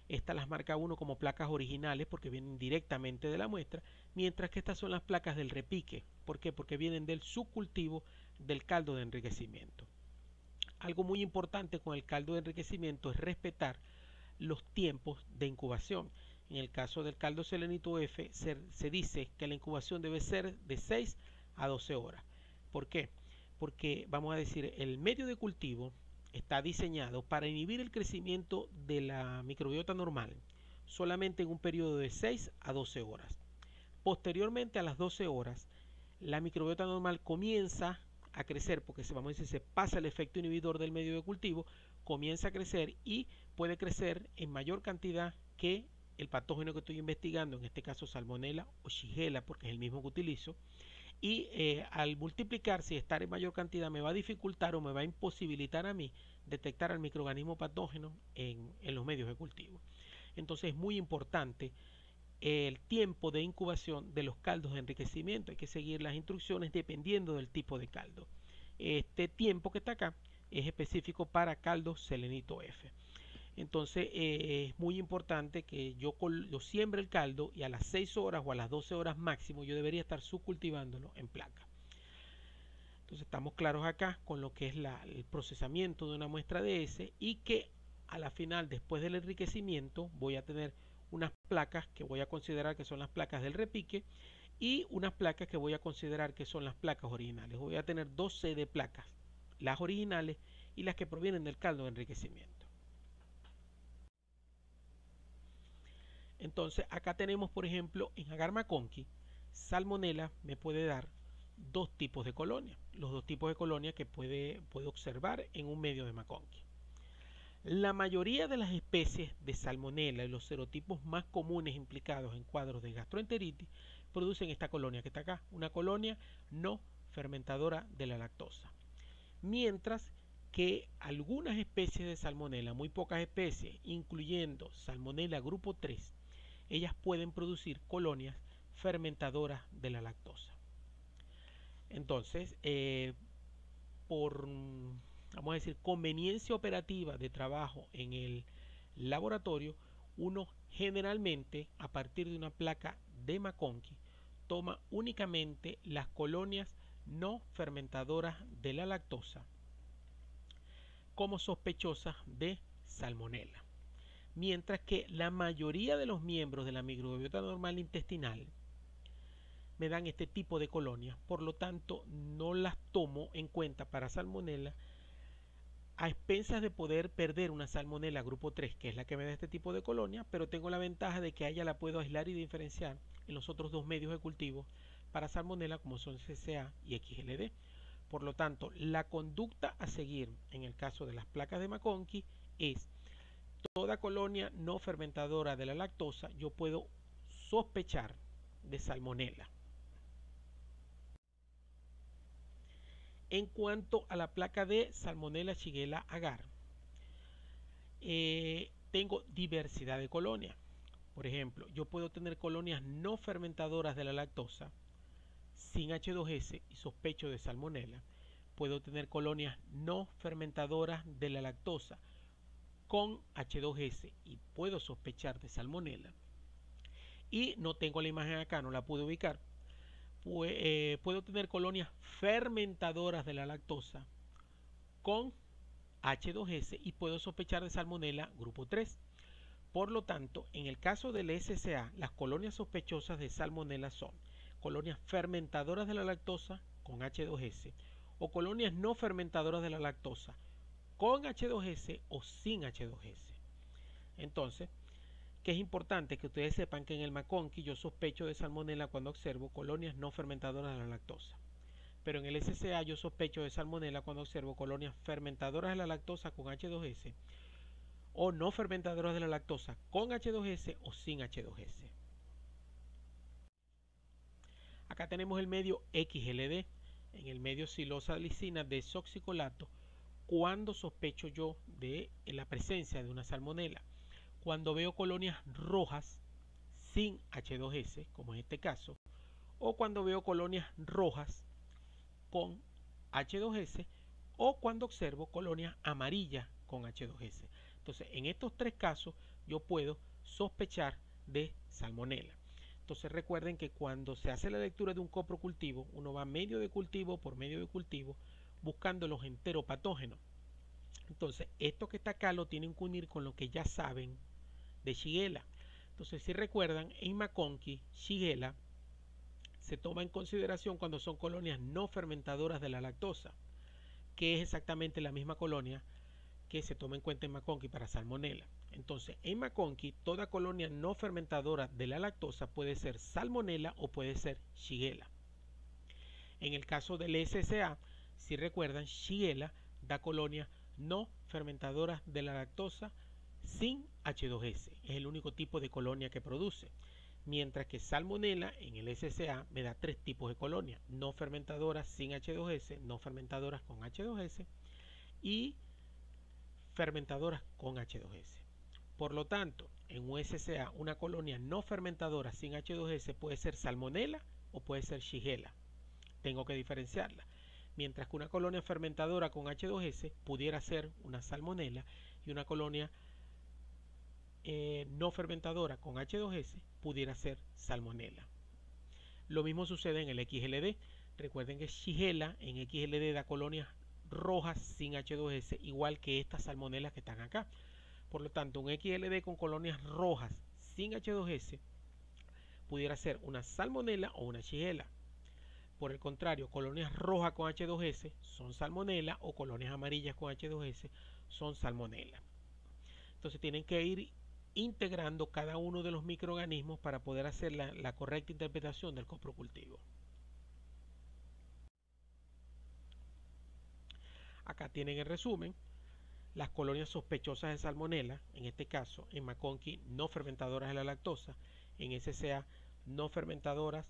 Estas las marca uno como placas originales porque vienen directamente de la muestra, mientras que estas son las placas del repique. ¿Por qué? Porque vienen del subcultivo del caldo de enriquecimiento. Algo muy importante con el caldo de enriquecimiento es respetar los tiempos de incubación. En el caso del caldo selenito F se dice que la incubación debe ser de 6 a 12 horas. ¿Por qué? Porque vamos a decir, el medio de cultivo está diseñado para inhibir el crecimiento de la microbiota normal solamente en un periodo de 6 a 12 horas. Posteriormente a las 12 horas, la microbiota normal comienza a crecer porque vamos a decir, se pasa el efecto inhibidor del medio de cultivo, comienza a crecer y puede crecer en mayor cantidad que el patógeno que estoy investigando, en este caso Salmonella o Shigella, porque es el mismo que utilizo, y al multiplicarse y estar en mayor cantidad me va a dificultar o me va a imposibilitar a mí detectar al microorganismo patógeno en los medios de cultivo. Entonces es muy importante el tiempo de incubación de los caldos de enriquecimiento. Hay que seguir las instrucciones dependiendo del tipo de caldo. Este tiempo que está acá es específico para caldo selenito F. Entonces es muy importante que yo siembre el caldo y a las 6 horas o a las 12 horas máximo yo debería estar subcultivándolo en placa. Entonces estamos claros acá con lo que es el procesamiento de una muestra de S, y que a la final, después del enriquecimiento, voy a tener unas placas que voy a considerar que son las placas del repique y unas placas que voy a considerar que son las placas originales. Voy a tener dos C de placas, las originales y las que provienen del caldo de enriquecimiento. Entonces acá tenemos, por ejemplo, en Agar McConkey, Salmonella me puede dar dos tipos de colonia, los dos tipos de colonia que puede observar en un medio de McConkey. La mayoría de las especies de Salmonella y los serotipos más comunes implicados en cuadros de gastroenteritis producen esta colonia que está acá, una colonia no fermentadora de la lactosa. Mientras que algunas especies de Salmonella, muy pocas especies, incluyendo Salmonella grupo 3, ellas pueden producir colonias fermentadoras de la lactosa. Entonces, por, vamos a decir, conveniencia operativa de trabajo en el laboratorio, uno generalmente, a partir de una placa de McConkey, toma únicamente las colonias no fermentadoras de la lactosa como sospechosas de Salmonella. Mientras que la mayoría de los miembros de la microbiota normal intestinal me dan este tipo de colonias, por lo tanto no las tomo en cuenta para Salmonella, a expensas de poder perder una Salmonella grupo 3, que es la que me da este tipo de colonia, pero tengo la ventaja de que a ella la puedo aislar y diferenciar en los otros dos medios de cultivo para Salmonella, como son CCA y XLD. Por lo tanto, la conducta a seguir en el caso de las placas de McConkey es: toda colonia no fermentadora de la lactosa yo puedo sospechar de Salmonella. En cuanto a la placa de Salmonella Shigella agar, tengo diversidad de colonias. Por ejemplo, yo puedo tener colonias no fermentadoras de la lactosa sin H2S y sospecho de Salmonella. Puedo tener colonias no fermentadoras de la lactosa con H2S y puedo sospechar de Salmonella. Y no tengo la imagen acá, no la pude ubicar. Puedo tener colonias fermentadoras de la lactosa con H2S y puedo sospechar de Salmonella grupo 3. Por lo tanto, en el caso del SCA, las colonias sospechosas de Salmonella son colonias fermentadoras de la lactosa con H2S o colonias no fermentadoras de la lactosa con H2S o sin H2S. Entonces, que es importante que ustedes sepan que en el McConkey yo sospecho de Salmonella cuando observo colonias no fermentadoras de la lactosa. Pero en el SCA yo sospecho de Salmonella cuando observo colonias fermentadoras de la lactosa con H2S o no fermentadoras de la lactosa con H2S o sin H2S. Acá tenemos el medio XLD, en el medio silosalicina desoxicolato, cuando sospecho yo de la presencia de una Salmonella. Cuando veo colonias rojas sin H2S, como en este caso, o cuando veo colonias rojas con H2S, o cuando observo colonias amarillas con H2S. Entonces, en estos tres casos, yo puedo sospechar de Salmonella. Entonces, recuerden que cuando se hace la lectura de un coprocultivo, uno va medio de cultivo por medio de cultivo buscando los enteropatógenos. Entonces, esto que está acá lo tienen que unir con lo que ya saben de Shigella. Entonces, si recuerdan, en McConkey, Shigella se toma en consideración cuando son colonias no fermentadoras de la lactosa, que es exactamente la misma colonia que se toma en cuenta en McConkey para Salmonella. Entonces, en McConkey, toda colonia no fermentadora de la lactosa puede ser Salmonella o puede ser Shigella. En el caso del SCA, si recuerdan, Shigella da colonias no fermentadoras de la lactosa sin H2S. Es el único tipo de colonia que produce. Mientras que Salmonella en el SCA me da tres tipos de colonias: no fermentadoras sin H2S, no fermentadoras con H2S y fermentadoras con H2S. Por lo tanto, en un SCA, una colonia no fermentadora sin H2S puede ser Salmonella o puede ser Shigella. Tengo que diferenciarla. Mientras que una colonia fermentadora con H2S pudiera ser una Salmonella y una colonia no fermentadora con H2S pudiera ser Salmonella. Lo mismo sucede en el XLD. Recuerden que Shigella en XLD da colonias rojas sin H2S, igual que estas salmonelas que están acá. Por lo tanto, un XLD con colonias rojas sin H2S pudiera ser una salmonela o una Shigella. Por el contrario, colonias rojas con H2S son salmonela o colonias amarillas con H2S son salmonela. Entonces tienen que ir integrando cada uno de los microorganismos para poder hacer la correcta interpretación del coprocultivo. Acá tienen el resumen. Las colonias sospechosas de salmonela, en este caso en McConkey no fermentadoras de la lactosa, en SCA no fermentadoras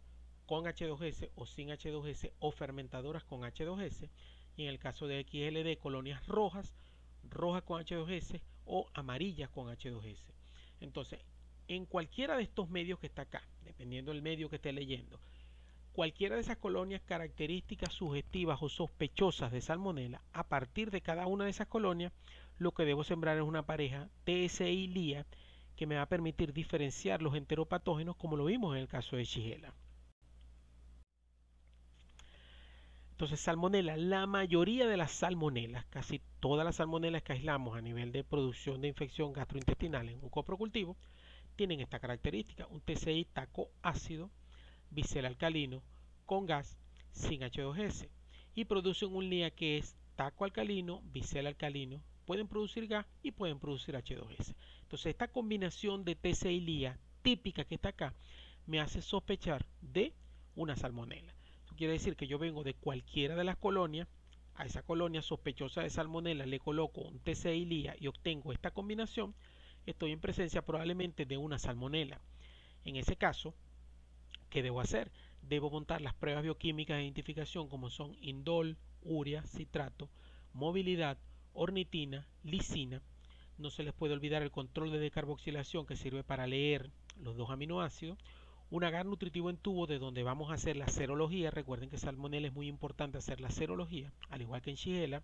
con H2S o sin H2S o fermentadoras con H2S, y en el caso de XLD colonias rojas con H2S o amarillas con H2S. Entonces, en cualquiera de estos medios que está acá, dependiendo del medio que esté leyendo, cualquiera de esas colonias características sugestivas o sospechosas de salmonela, a partir de cada una de esas colonias, lo que debo sembrar es una pareja TSI-LIA que me va a permitir diferenciar los enteropatógenos como lo vimos en el caso de Shigella. Entonces, salmonela, la mayoría de las salmonelas, casi todas las salmonelas que aislamos a nivel de producción de infección gastrointestinal en un coprocultivo, tienen esta característica, un TCI taco ácido, bisel alcalino, con gas, sin H2S, y producen un LIA que es taco alcalino, bisel alcalino, pueden producir gas y pueden producir H2S. Entonces, esta combinación de TCI LIA típica que está acá me hace sospechar de una salmonela. Quiere decir que yo vengo de cualquiera de las colonias, a esa colonia sospechosa de salmonela le coloco un TCI LIA y obtengo esta combinación, estoy en presencia probablemente de una salmonela. En ese caso, ¿qué debo hacer? Debo montar las pruebas bioquímicas de identificación como son indol, urea, citrato, movilidad, ornitina, lisina. No se les puede olvidar el control de decarboxilación que sirve para leer los dos aminoácidos. Un agar nutritivo en tubo de donde vamos a hacer la serología. Recuerden que salmonela es muy importante hacer la serología, al igual que en Shigella.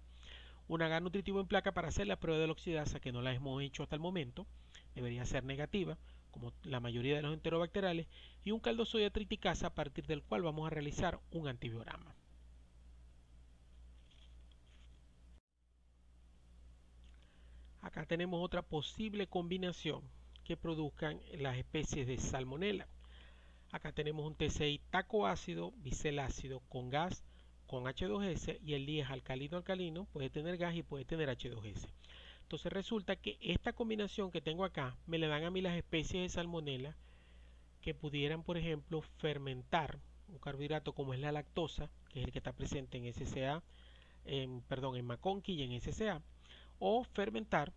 Un agar nutritivo en placa para hacer la prueba de la oxidasa, que no la hemos hecho hasta el momento. Debería ser negativa, como la mayoría de los enterobacteriales. Y un caldo soya triticasa, a partir del cual vamos a realizar un antibiograma. Acá tenemos otra posible combinación que produzcan las especies de salmonela. Acá tenemos un TCI taco ácido, bisel ácido con gas, con H2S, y el LIA es alcalino-alcalino, puede tener gas y puede tener H2S. Entonces resulta que esta combinación que tengo acá me le dan a mí las especies de salmonela que pudieran, por ejemplo, fermentar un carbohidrato como es la lactosa, que es el que está presente en SCA, en McConkey y en SCA, o fermentar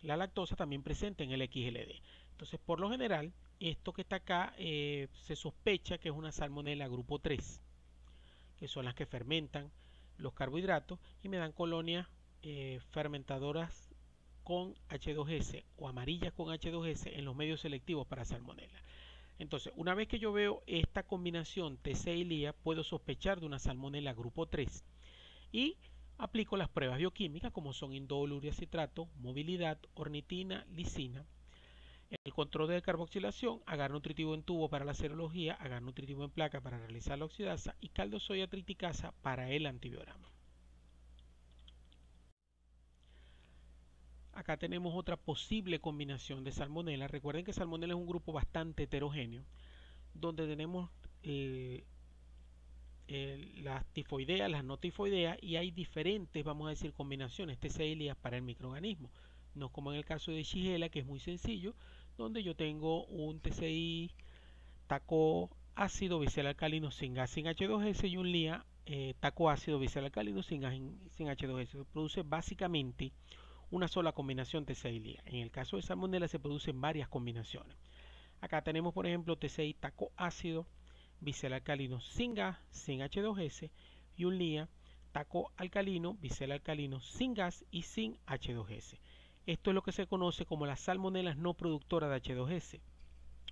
la lactosa también presente en el XLD. Entonces, por lo general, esto que está acá se sospecha que es una salmonela grupo 3, que son las que fermentan los carbohidratos y me dan colonias fermentadoras con H2S o amarillas con H2S en los medios selectivos para salmonela. Entonces, una vez que yo veo esta combinación TCI-LIA, puedo sospechar de una salmonela grupo 3 y aplico las pruebas bioquímicas como son indol, urea, citrato, movilidad, ornitina, lisina. El control de carboxilación, agar nutritivo en tubo para la serología, agar nutritivo en placa para realizar la oxidasa y caldo soya triticasa para el antibiograma. Acá tenemos otra posible combinación de salmonela. Recuerden que salmonela es un grupo bastante heterogéneo, donde tenemos las tifoideas, las no tifoideas, y hay diferentes, vamos a decir, combinaciones TCI-LIA para el microorganismo. No como en el caso de Shigella, que es muy sencillo, donde yo tengo un TCI taco ácido bisel alcalino sin gas sin H2S y un LIA taco ácido bisel alcalino sin gas sin H2S. Produce básicamente una sola combinación TCI-LIA. En el caso de salmonella se producen varias combinaciones. Acá tenemos, por ejemplo, TCI taco ácido bisel alcalino sin gas sin H2S y un LIA taco alcalino bisel alcalino sin gas y sin H2S. Esto es lo que se conoce como las salmonelas no productoras de H2S.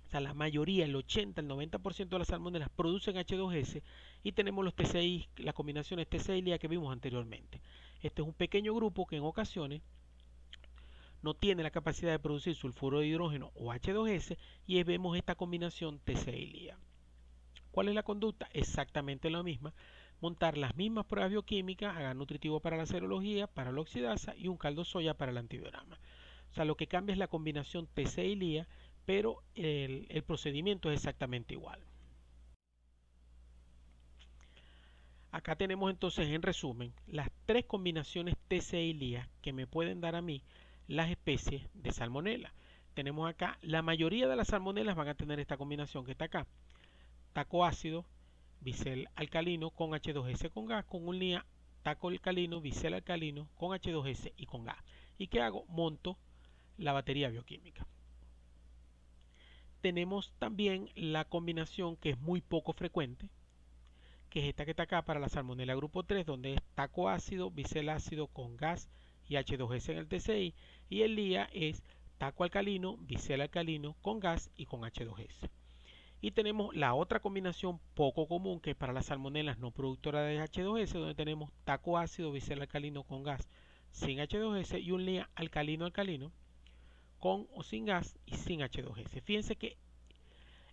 O sea, la mayoría, el 80, el 90% de las salmonelas producen H2S y tenemos los TCI, las combinaciones TCI LIA que vimos anteriormente. Este es un pequeño grupo que en ocasiones no tiene la capacidad de producir sulfuro de hidrógeno o H2S y vemos esta combinación TCI LIA. ¿Cuál es la conducta? Exactamente la misma. Montar las mismas pruebas bioquímicas, agar nutritivo para la serología, para la oxidasa y un caldo soya para el antibiograma. O sea, lo que cambia es la combinación TCI LIA, pero el procedimiento es exactamente igual. Acá tenemos entonces en resumen las tres combinaciones TCI LIA que me pueden dar a mí las especies de salmonela. Tenemos acá, la mayoría de las salmonelas van a tener esta combinación que está acá. Taco ácido, bisel alcalino con H2S con gas, con un LIA taco alcalino, bisel alcalino con H2S y con gas. ¿Y qué hago? Monto la batería bioquímica. Tenemos también la combinación que es muy poco frecuente, que es esta que está acá para la salmonela grupo 3, donde es taco ácido, bisel ácido con gas y H2S en el TCI, y el LIA es taco alcalino, bisel alcalino con gas y con H2S. Y tenemos la otra combinación poco común, que es para las salmonelas no productoras de H2S, donde tenemos taco ácido, bisel alcalino con gas sin H2S y un LIA alcalino-alcalino con o sin gas y sin H2S. Fíjense que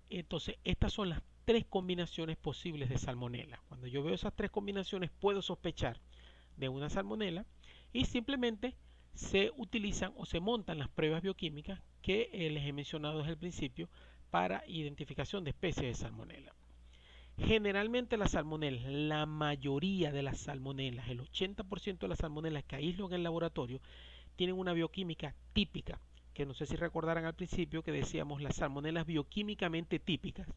entonces estas son las tres combinaciones posibles de salmonela. Cuando yo veo esas tres combinaciones puedo sospechar de una salmonela y simplemente se utilizan o se montan las pruebas bioquímicas que les he mencionado desde el principio para identificación de especies de salmonela. Generalmente las salmonelas, la mayoría de las salmonelas, el 80% de las salmonelas que aíslo en el laboratorio, tienen una bioquímica típica, que no sé si recordarán al principio que decíamos las salmonelas bioquímicamente típicas.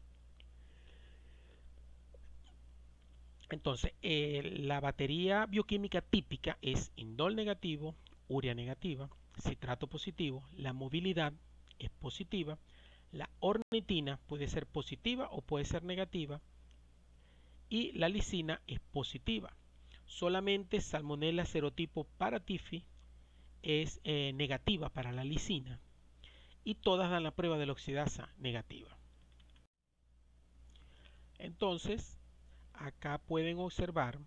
Entonces, la batería bioquímica típica es indol negativo, urea negativa, citrato positivo, la movilidad es positiva, la ornitina puede ser positiva o puede ser negativa y la lisina es positiva. Solamente salmonella serotipo paratifi es negativa para la lisina y todas dan la prueba de la oxidasa negativa. Entonces, acá pueden observar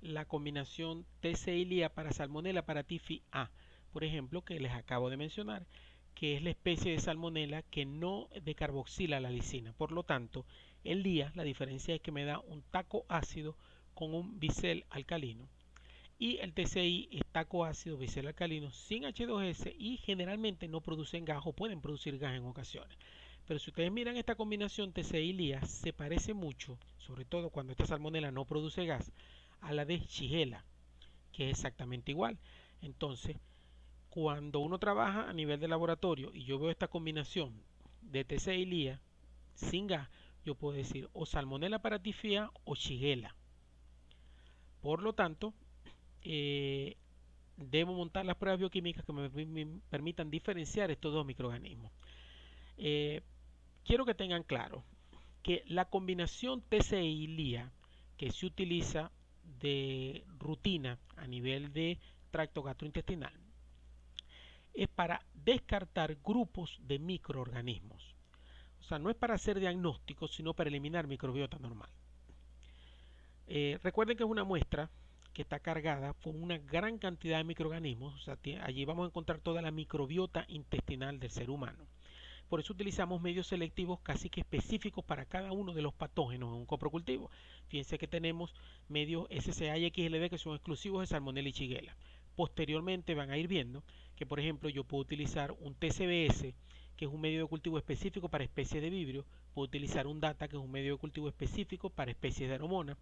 la combinación TCI LIA para salmonella paratifi A, por ejemplo, que les acabo de mencionar, que es la especie de salmonela que no decarboxila la lisina. Por lo tanto, el LIA, la diferencia es que me da un taco ácido con un bisel alcalino. Y el TCI es taco ácido, bisel alcalino sin H2S y generalmente no producen gas o pueden producir gas en ocasiones. Pero si ustedes miran esta combinación TCI-LIA, se parece mucho, sobre todo cuando esta salmonela no produce gas, a la de Shigella, que es exactamente igual. Entonces, cuando uno trabaja a nivel de laboratorio y yo veo esta combinación de TCI-LIA sin gas, yo puedo decir o salmonella paratifia o Shigella. Por lo tanto, debo montar las pruebas bioquímicas que me permitan diferenciar estos dos microorganismos. Quiero que tengan claro que la combinación TCI-LIA que se utiliza de rutina a nivel de tracto gastrointestinal es para descartar grupos de microorganismos. O sea, no es para hacer diagnósticos, sino para eliminar microbiota normal. Recuerden que es una muestra que está cargada con una gran cantidad de microorganismos. O sea, allí vamos a encontrar toda la microbiota intestinal del ser humano. Por eso utilizamos medios selectivos casi que específicos para cada uno de los patógenos en un coprocultivo. Fíjense que tenemos medios SCA y XLD que son exclusivos de Salmonella y Shigella. Posteriormente van a ir viendo que, por ejemplo, yo puedo utilizar un TCBS, que es un medio de cultivo específico para especies de vibrio. Puedo utilizar un DATA, que es un medio de cultivo específico para especies de Aeromona.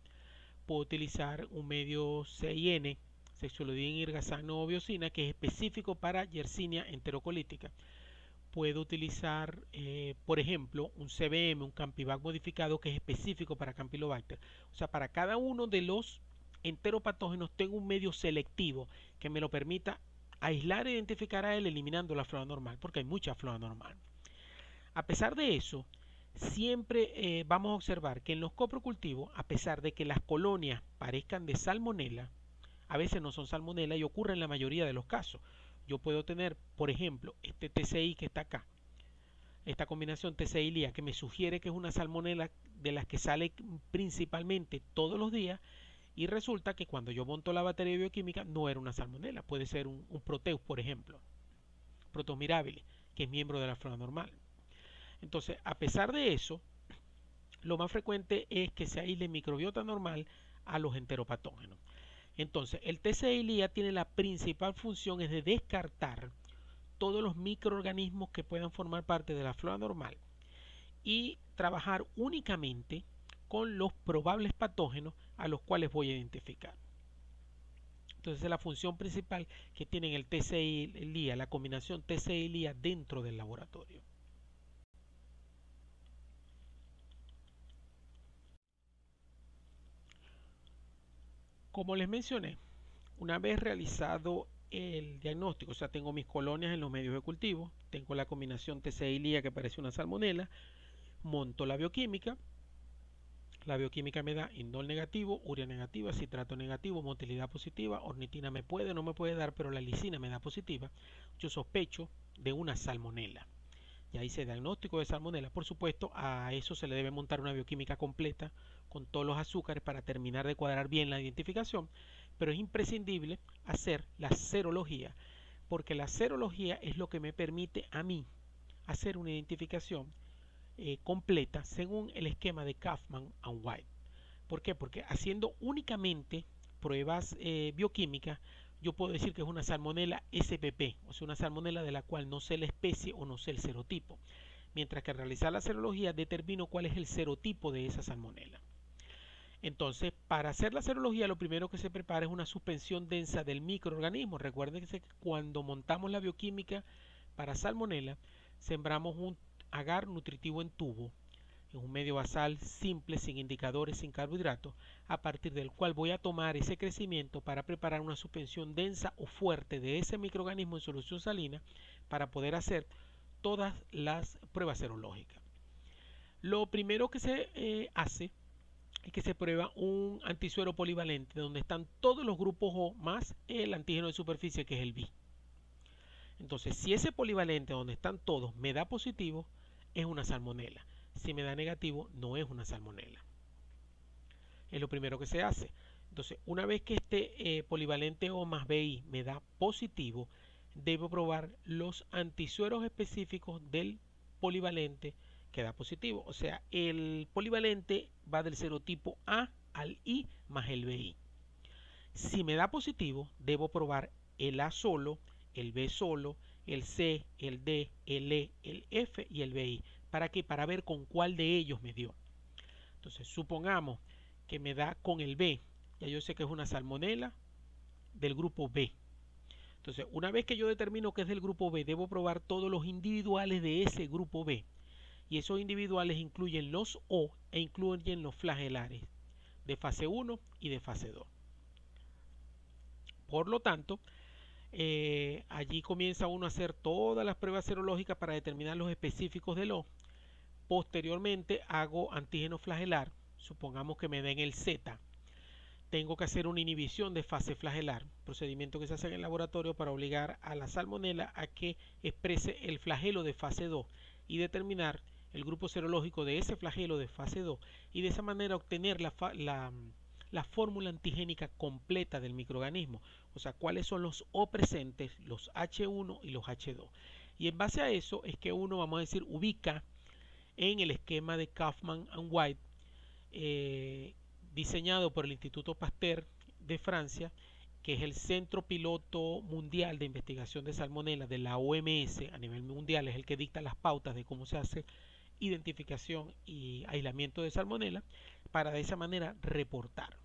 Puedo utilizar un medio CIN, Sexualidin irgasano biosina, que es específico para Yersinia enterocolítica. Puedo utilizar, por ejemplo, un CBM, un Campivac modificado, que es específico para Campylobacter. O sea, para cada uno de los enteropatógenos tengo un medio selectivo que me lo permita aislar e identificar a él eliminando la flora normal, porque hay mucha flora normal. A pesar de eso, siempre vamos a observar que en los coprocultivos, a pesar de que las colonias parezcan de salmonela, a veces no son salmonela y ocurre en la mayoría de los casos. yo puedo tener, por ejemplo, este TCI que está acá, esta combinación TCI-LIA, que me sugiere que es una salmonela de las que sale principalmente todos los días, y resulta que cuando yo monto la batería bioquímica no era una salmonela, puede ser un Proteus, por ejemplo, Proteus mirabilis, que es miembro de la flora normal. Entonces, a pesar de eso, lo más frecuente es que se aísle microbiota normal a los enteropatógenos. Entonces, el TCI-LIA tiene la principal función es de descartar todos los microorganismos que puedan formar parte de la flora normal y trabajar únicamente con los probables patógenos a los cuales voy a identificar. Entonces, es la función principal que tiene el TCI-LIA, la combinación TCI-LIA dentro del laboratorio. Como les mencioné, una vez realizado el diagnóstico, o sea, tengo mis colonias en los medios de cultivo, tengo la combinación TCI-LIA que parece una salmonela, monto la bioquímica me da indol negativo, urea negativa, citrato negativo, motilidad positiva, ornitina me puede o no me puede dar, pero la lisina me da positiva. Yo sospecho de una salmonela. Ya hice diagnóstico de salmonela. Por supuesto, a eso se le debe montar una bioquímica completa con todos los azúcares para terminar de cuadrar bien la identificación, pero es imprescindible hacer la serología, porque la serología es lo que me permite a mí hacer una identificación completa según el esquema de Kaufman and White. ¿Por qué? Porque haciendo únicamente pruebas bioquímicas, yo puedo decir que es una salmonela SPP, o sea, una salmonela de la cual no sé la especie o no sé el serotipo. Mientras que al realizar la serología determino cuál es el serotipo de esa salmonela. Entonces, para hacer la serología, lo primero que se prepara es una suspensión densa del microorganismo. Recuerden que cuando montamos la bioquímica para salmonela, sembramos un agar nutritivo en tubo, en un medio basal simple, sin indicadores, sin carbohidratos, a partir del cual voy a tomar ese crecimiento para preparar una suspensión densa o fuerte de ese microorganismo en solución salina para poder hacer todas las pruebas serológicas. Lo primero que se hace es que se prueba un antisuero polivalente donde están todos los grupos O más el antígeno de superficie que es el B. Entonces, si ese polivalente donde están todos me da positivo, es una salmonela. Si me da negativo, no es una salmonela. Es lo primero que se hace. Entonces, una vez que este polivalente O más BI me da positivo, debo probar los antisueros específicos del polivalente que da positivo. O sea, el polivalente va del serotipo A al I más el BI. Si me da positivo, debo probar el A solo, el B solo, el C, el D, el E, el F y el BI. ¿Para qué? Para ver con cuál de ellos me dio. Entonces, supongamos que me da con el B. Ya yo sé que es una salmonela del grupo B. Entonces, una vez que yo determino que es del grupo B, debo probar todos los individuales de ese grupo B. Y esos individuales incluyen los O e incluyen los flagelares de fase 1 y de fase 2. Por lo tanto, allí comienza uno a hacer todas las pruebas serológicas para determinar los específicos del O. Posteriormente hago antígeno flagelar, supongamos que me den el Z. Tengo que hacer una inhibición de fase flagelar, procedimiento que se hace en el laboratorio para obligar a la salmonela a que exprese el flagelo de fase 2 y determinar el grupo serológico de ese flagelo de fase 2 y de esa manera obtener la fórmula antigénica completa del microorganismo, o sea, cuáles son los O presentes, los H1 y los H2. Y en base a eso es que uno, vamos a decir, ubica en el esquema de Kaufman and White, diseñado por el Instituto Pasteur de Francia, que es el centro piloto mundial de investigación de salmonela de la OMS a nivel mundial, es el que dicta las pautas de cómo se hace identificación y aislamiento de salmonela, para de esa manera reportar.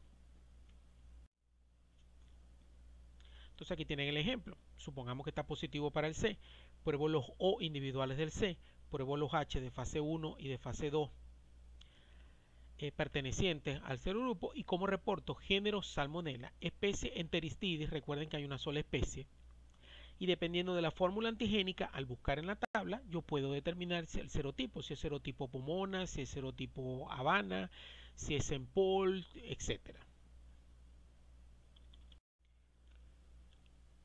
Entonces aquí tienen el ejemplo. Supongamos que está positivo para el C. Pruebo los O individuales del C. Pruebo los H de fase 1 y de fase 2 pertenecientes al serogrupo y como reporto género Salmonella, especie Enteristidis, recuerden que hay una sola especie, y dependiendo de la fórmula antigénica, al buscar en la tabla, yo puedo determinar si el serotipo, si es serotipo Pomona, si es serotipo Habana, si es Empol, etc.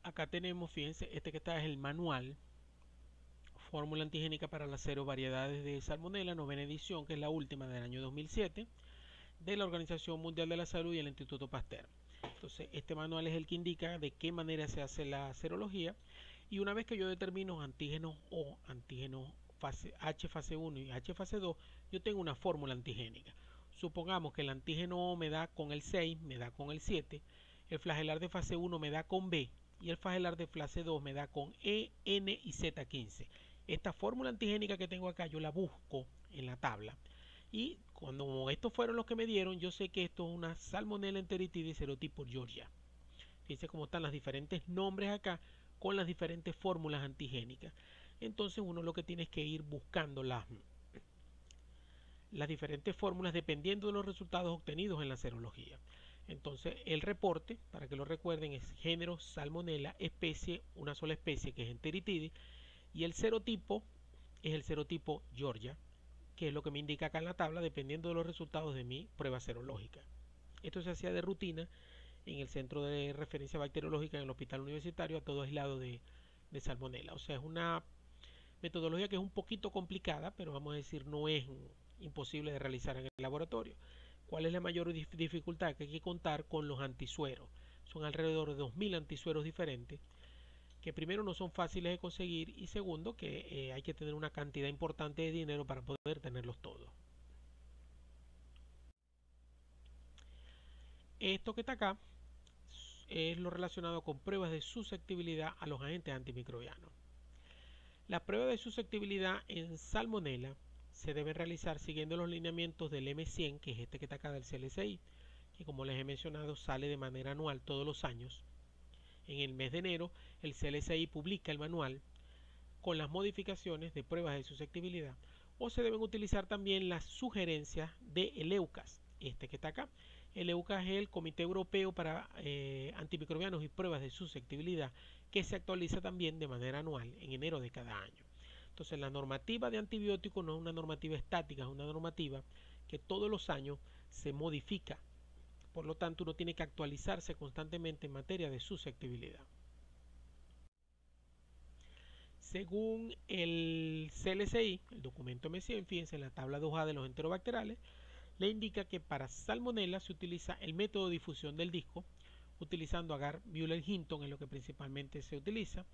acá tenemos, fíjense, este que está es el manual, fórmula antigénica para las 0 variedades de salmonela, novena edición, que es la última del año 2007, de la Organización Mundial de la Salud y el Instituto Pasteur. Entonces, este manual es el que indica de qué manera se hace la serología, y una vez que yo determino antígenos O, antígenos H fase 1 y H fase 2, yo tengo una fórmula antigénica. Supongamos que el antígeno O me da con el 6, me da con el 7, el flagelar de fase 1 me da con B y el flagelar de fase 2 me da con E, N y Z15. Esta fórmula antigénica que tengo acá yo la busco en la tabla, y cuando estos fueron los que me dieron, yo sé que esto es una Salmonella enteritidis serotipo Georgia. Fíjense cómo están los diferentes nombres acá con las diferentes fórmulas antigénicas. Entonces uno lo que tiene es que ir buscando las diferentes fórmulas dependiendo de los resultados obtenidos en la serología. Entonces el reporte, para que lo recuerden, es género Salmonella, especie, una sola especie que es enteritidis, y el serotipo es el serotipo Georgia, que es lo que me indica acá en la tabla dependiendo de los resultados de mi prueba serológica. Esto se hacía de rutina en el centro de referencia bacteriológica en el hospital universitario a todo aislado de salmonella. O sea, es una metodología que es un poquito complicada, pero vamos a decir no es imposible de realizar en el laboratorio. ¿Cuál es la mayor dificultad? Que hay que contar con los antisueros. Son alrededor de 2000 antisueros diferentes, que primero no son fáciles de conseguir y segundo que hay que tener una cantidad importante de dinero para poder tenerlos todos. Esto que está acá es lo relacionado con pruebas de susceptibilidad a los agentes antimicrobianos. Las pruebas de susceptibilidad en salmonella se deben realizar siguiendo los lineamientos del M100, que es este que está acá del CLSI, que como les he mencionado sale de manera anual todos los años. En el mes de enero el CLSI publica el manual con las modificaciones de pruebas de susceptibilidad, o se deben utilizar también las sugerencias de EUCAS, este que está acá. El EUCAS es el Comité Europeo para Antimicrobianos y Pruebas de Susceptibilidad, que se actualiza también de manera anual en enero de cada año. Entonces la normativa de antibióticos no es una normativa estática, es una normativa que todos los años se modifica. Por lo tanto, uno tiene que actualizarse constantemente en materia de susceptibilidad. Según el CLSI, el documento M100, fíjense en la tabla 2A de los enterobacteriales, le indica que para salmonella se utiliza el método de difusión del disco, utilizando agar Müller-Hinton, es lo que principalmente se utiliza.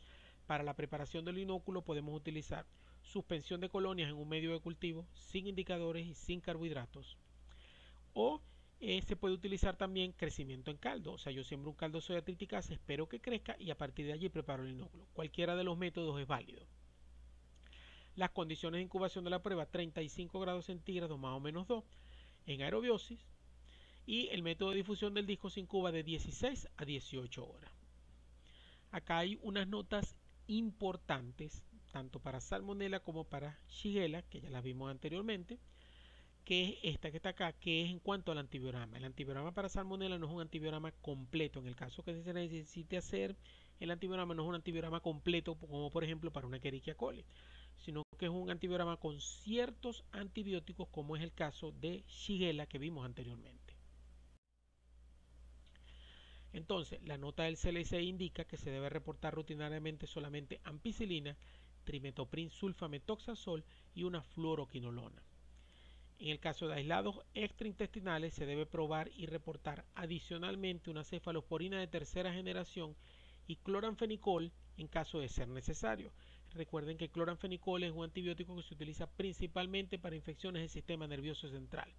Para la preparación del inóculo podemos utilizar suspensión de colonias en un medio de cultivo sin indicadores y sin carbohidratos. O se puede utilizar también crecimiento en caldo, o sea, yo siembro un caldo de soya triticasa, espero que crezca y a partir de allí preparo el inóculo. Cualquiera de los métodos es válido. Las condiciones de incubación de la prueba: 35 grados centígrados más o menos 2 en aerobiosis, y el método de difusión del disco se incuba de 16 a 18 horas. Acá hay unas notas importantes tanto para salmonella como para shigella, que ya las vimos anteriormente, que es esta que está acá, que es en cuanto al antibiograma. El antibiograma para salmonella no es un antibiograma completo. En el caso que se necesite hacer el antibiograma, no es un antibiograma completo como por ejemplo para una Escherichia coli, sino que es un antibiograma con ciertos antibióticos, como es el caso de shigella que vimos anteriormente. Entonces, la nota del CLC indica que se debe reportar rutinariamente solamente ampicilina, trimetoprim sulfametoxazol y una fluoroquinolona. En el caso de aislados extraintestinales se debe probar y reportar adicionalmente una cefalosporina de tercera generación y cloranfenicol en caso de ser necesario. Recuerden que cloranfenicol es un antibiótico que se utiliza principalmente para infecciones del sistema nervioso central.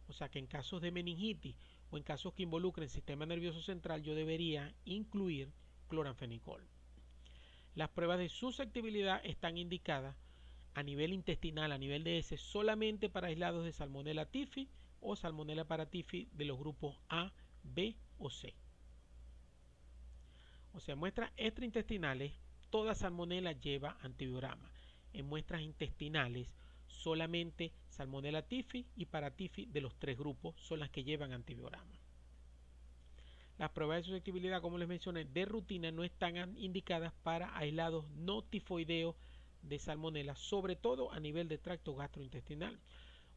O sea que en casos de meningitis o en casos que involucren el sistema nervioso central yo debería incluir cloranfenicol. Las pruebas de susceptibilidad están indicadas a nivel intestinal, a nivel de heces, solamente para aislados de Salmonella typhi o Salmonella paratyphi de los grupos A, B o C. O sea, en muestras extraintestinales, toda Salmonella lleva antibiograma. En muestras intestinales, solamente Salmonella typhi y paratyphi de los tres grupos son las que llevan antibiograma. Las pruebas de susceptibilidad, como les mencioné, de rutina no están indicadas para aislados no tifoideos de salmonella, sobre todo a nivel de tracto gastrointestinal.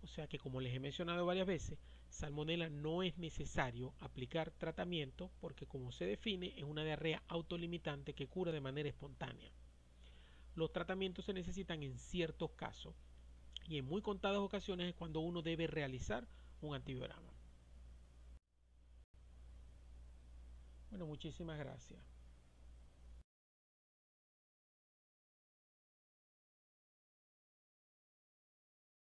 O sea que, como les he mencionado varias veces, Salmonella no es necesario aplicar tratamiento porque, como se define, es una diarrea autolimitante que cura de manera espontánea. Los tratamientos se necesitan en ciertos casos y en muy contadas ocasiones es cuando uno debe realizar un antibiograma. Bueno, muchísimas gracias.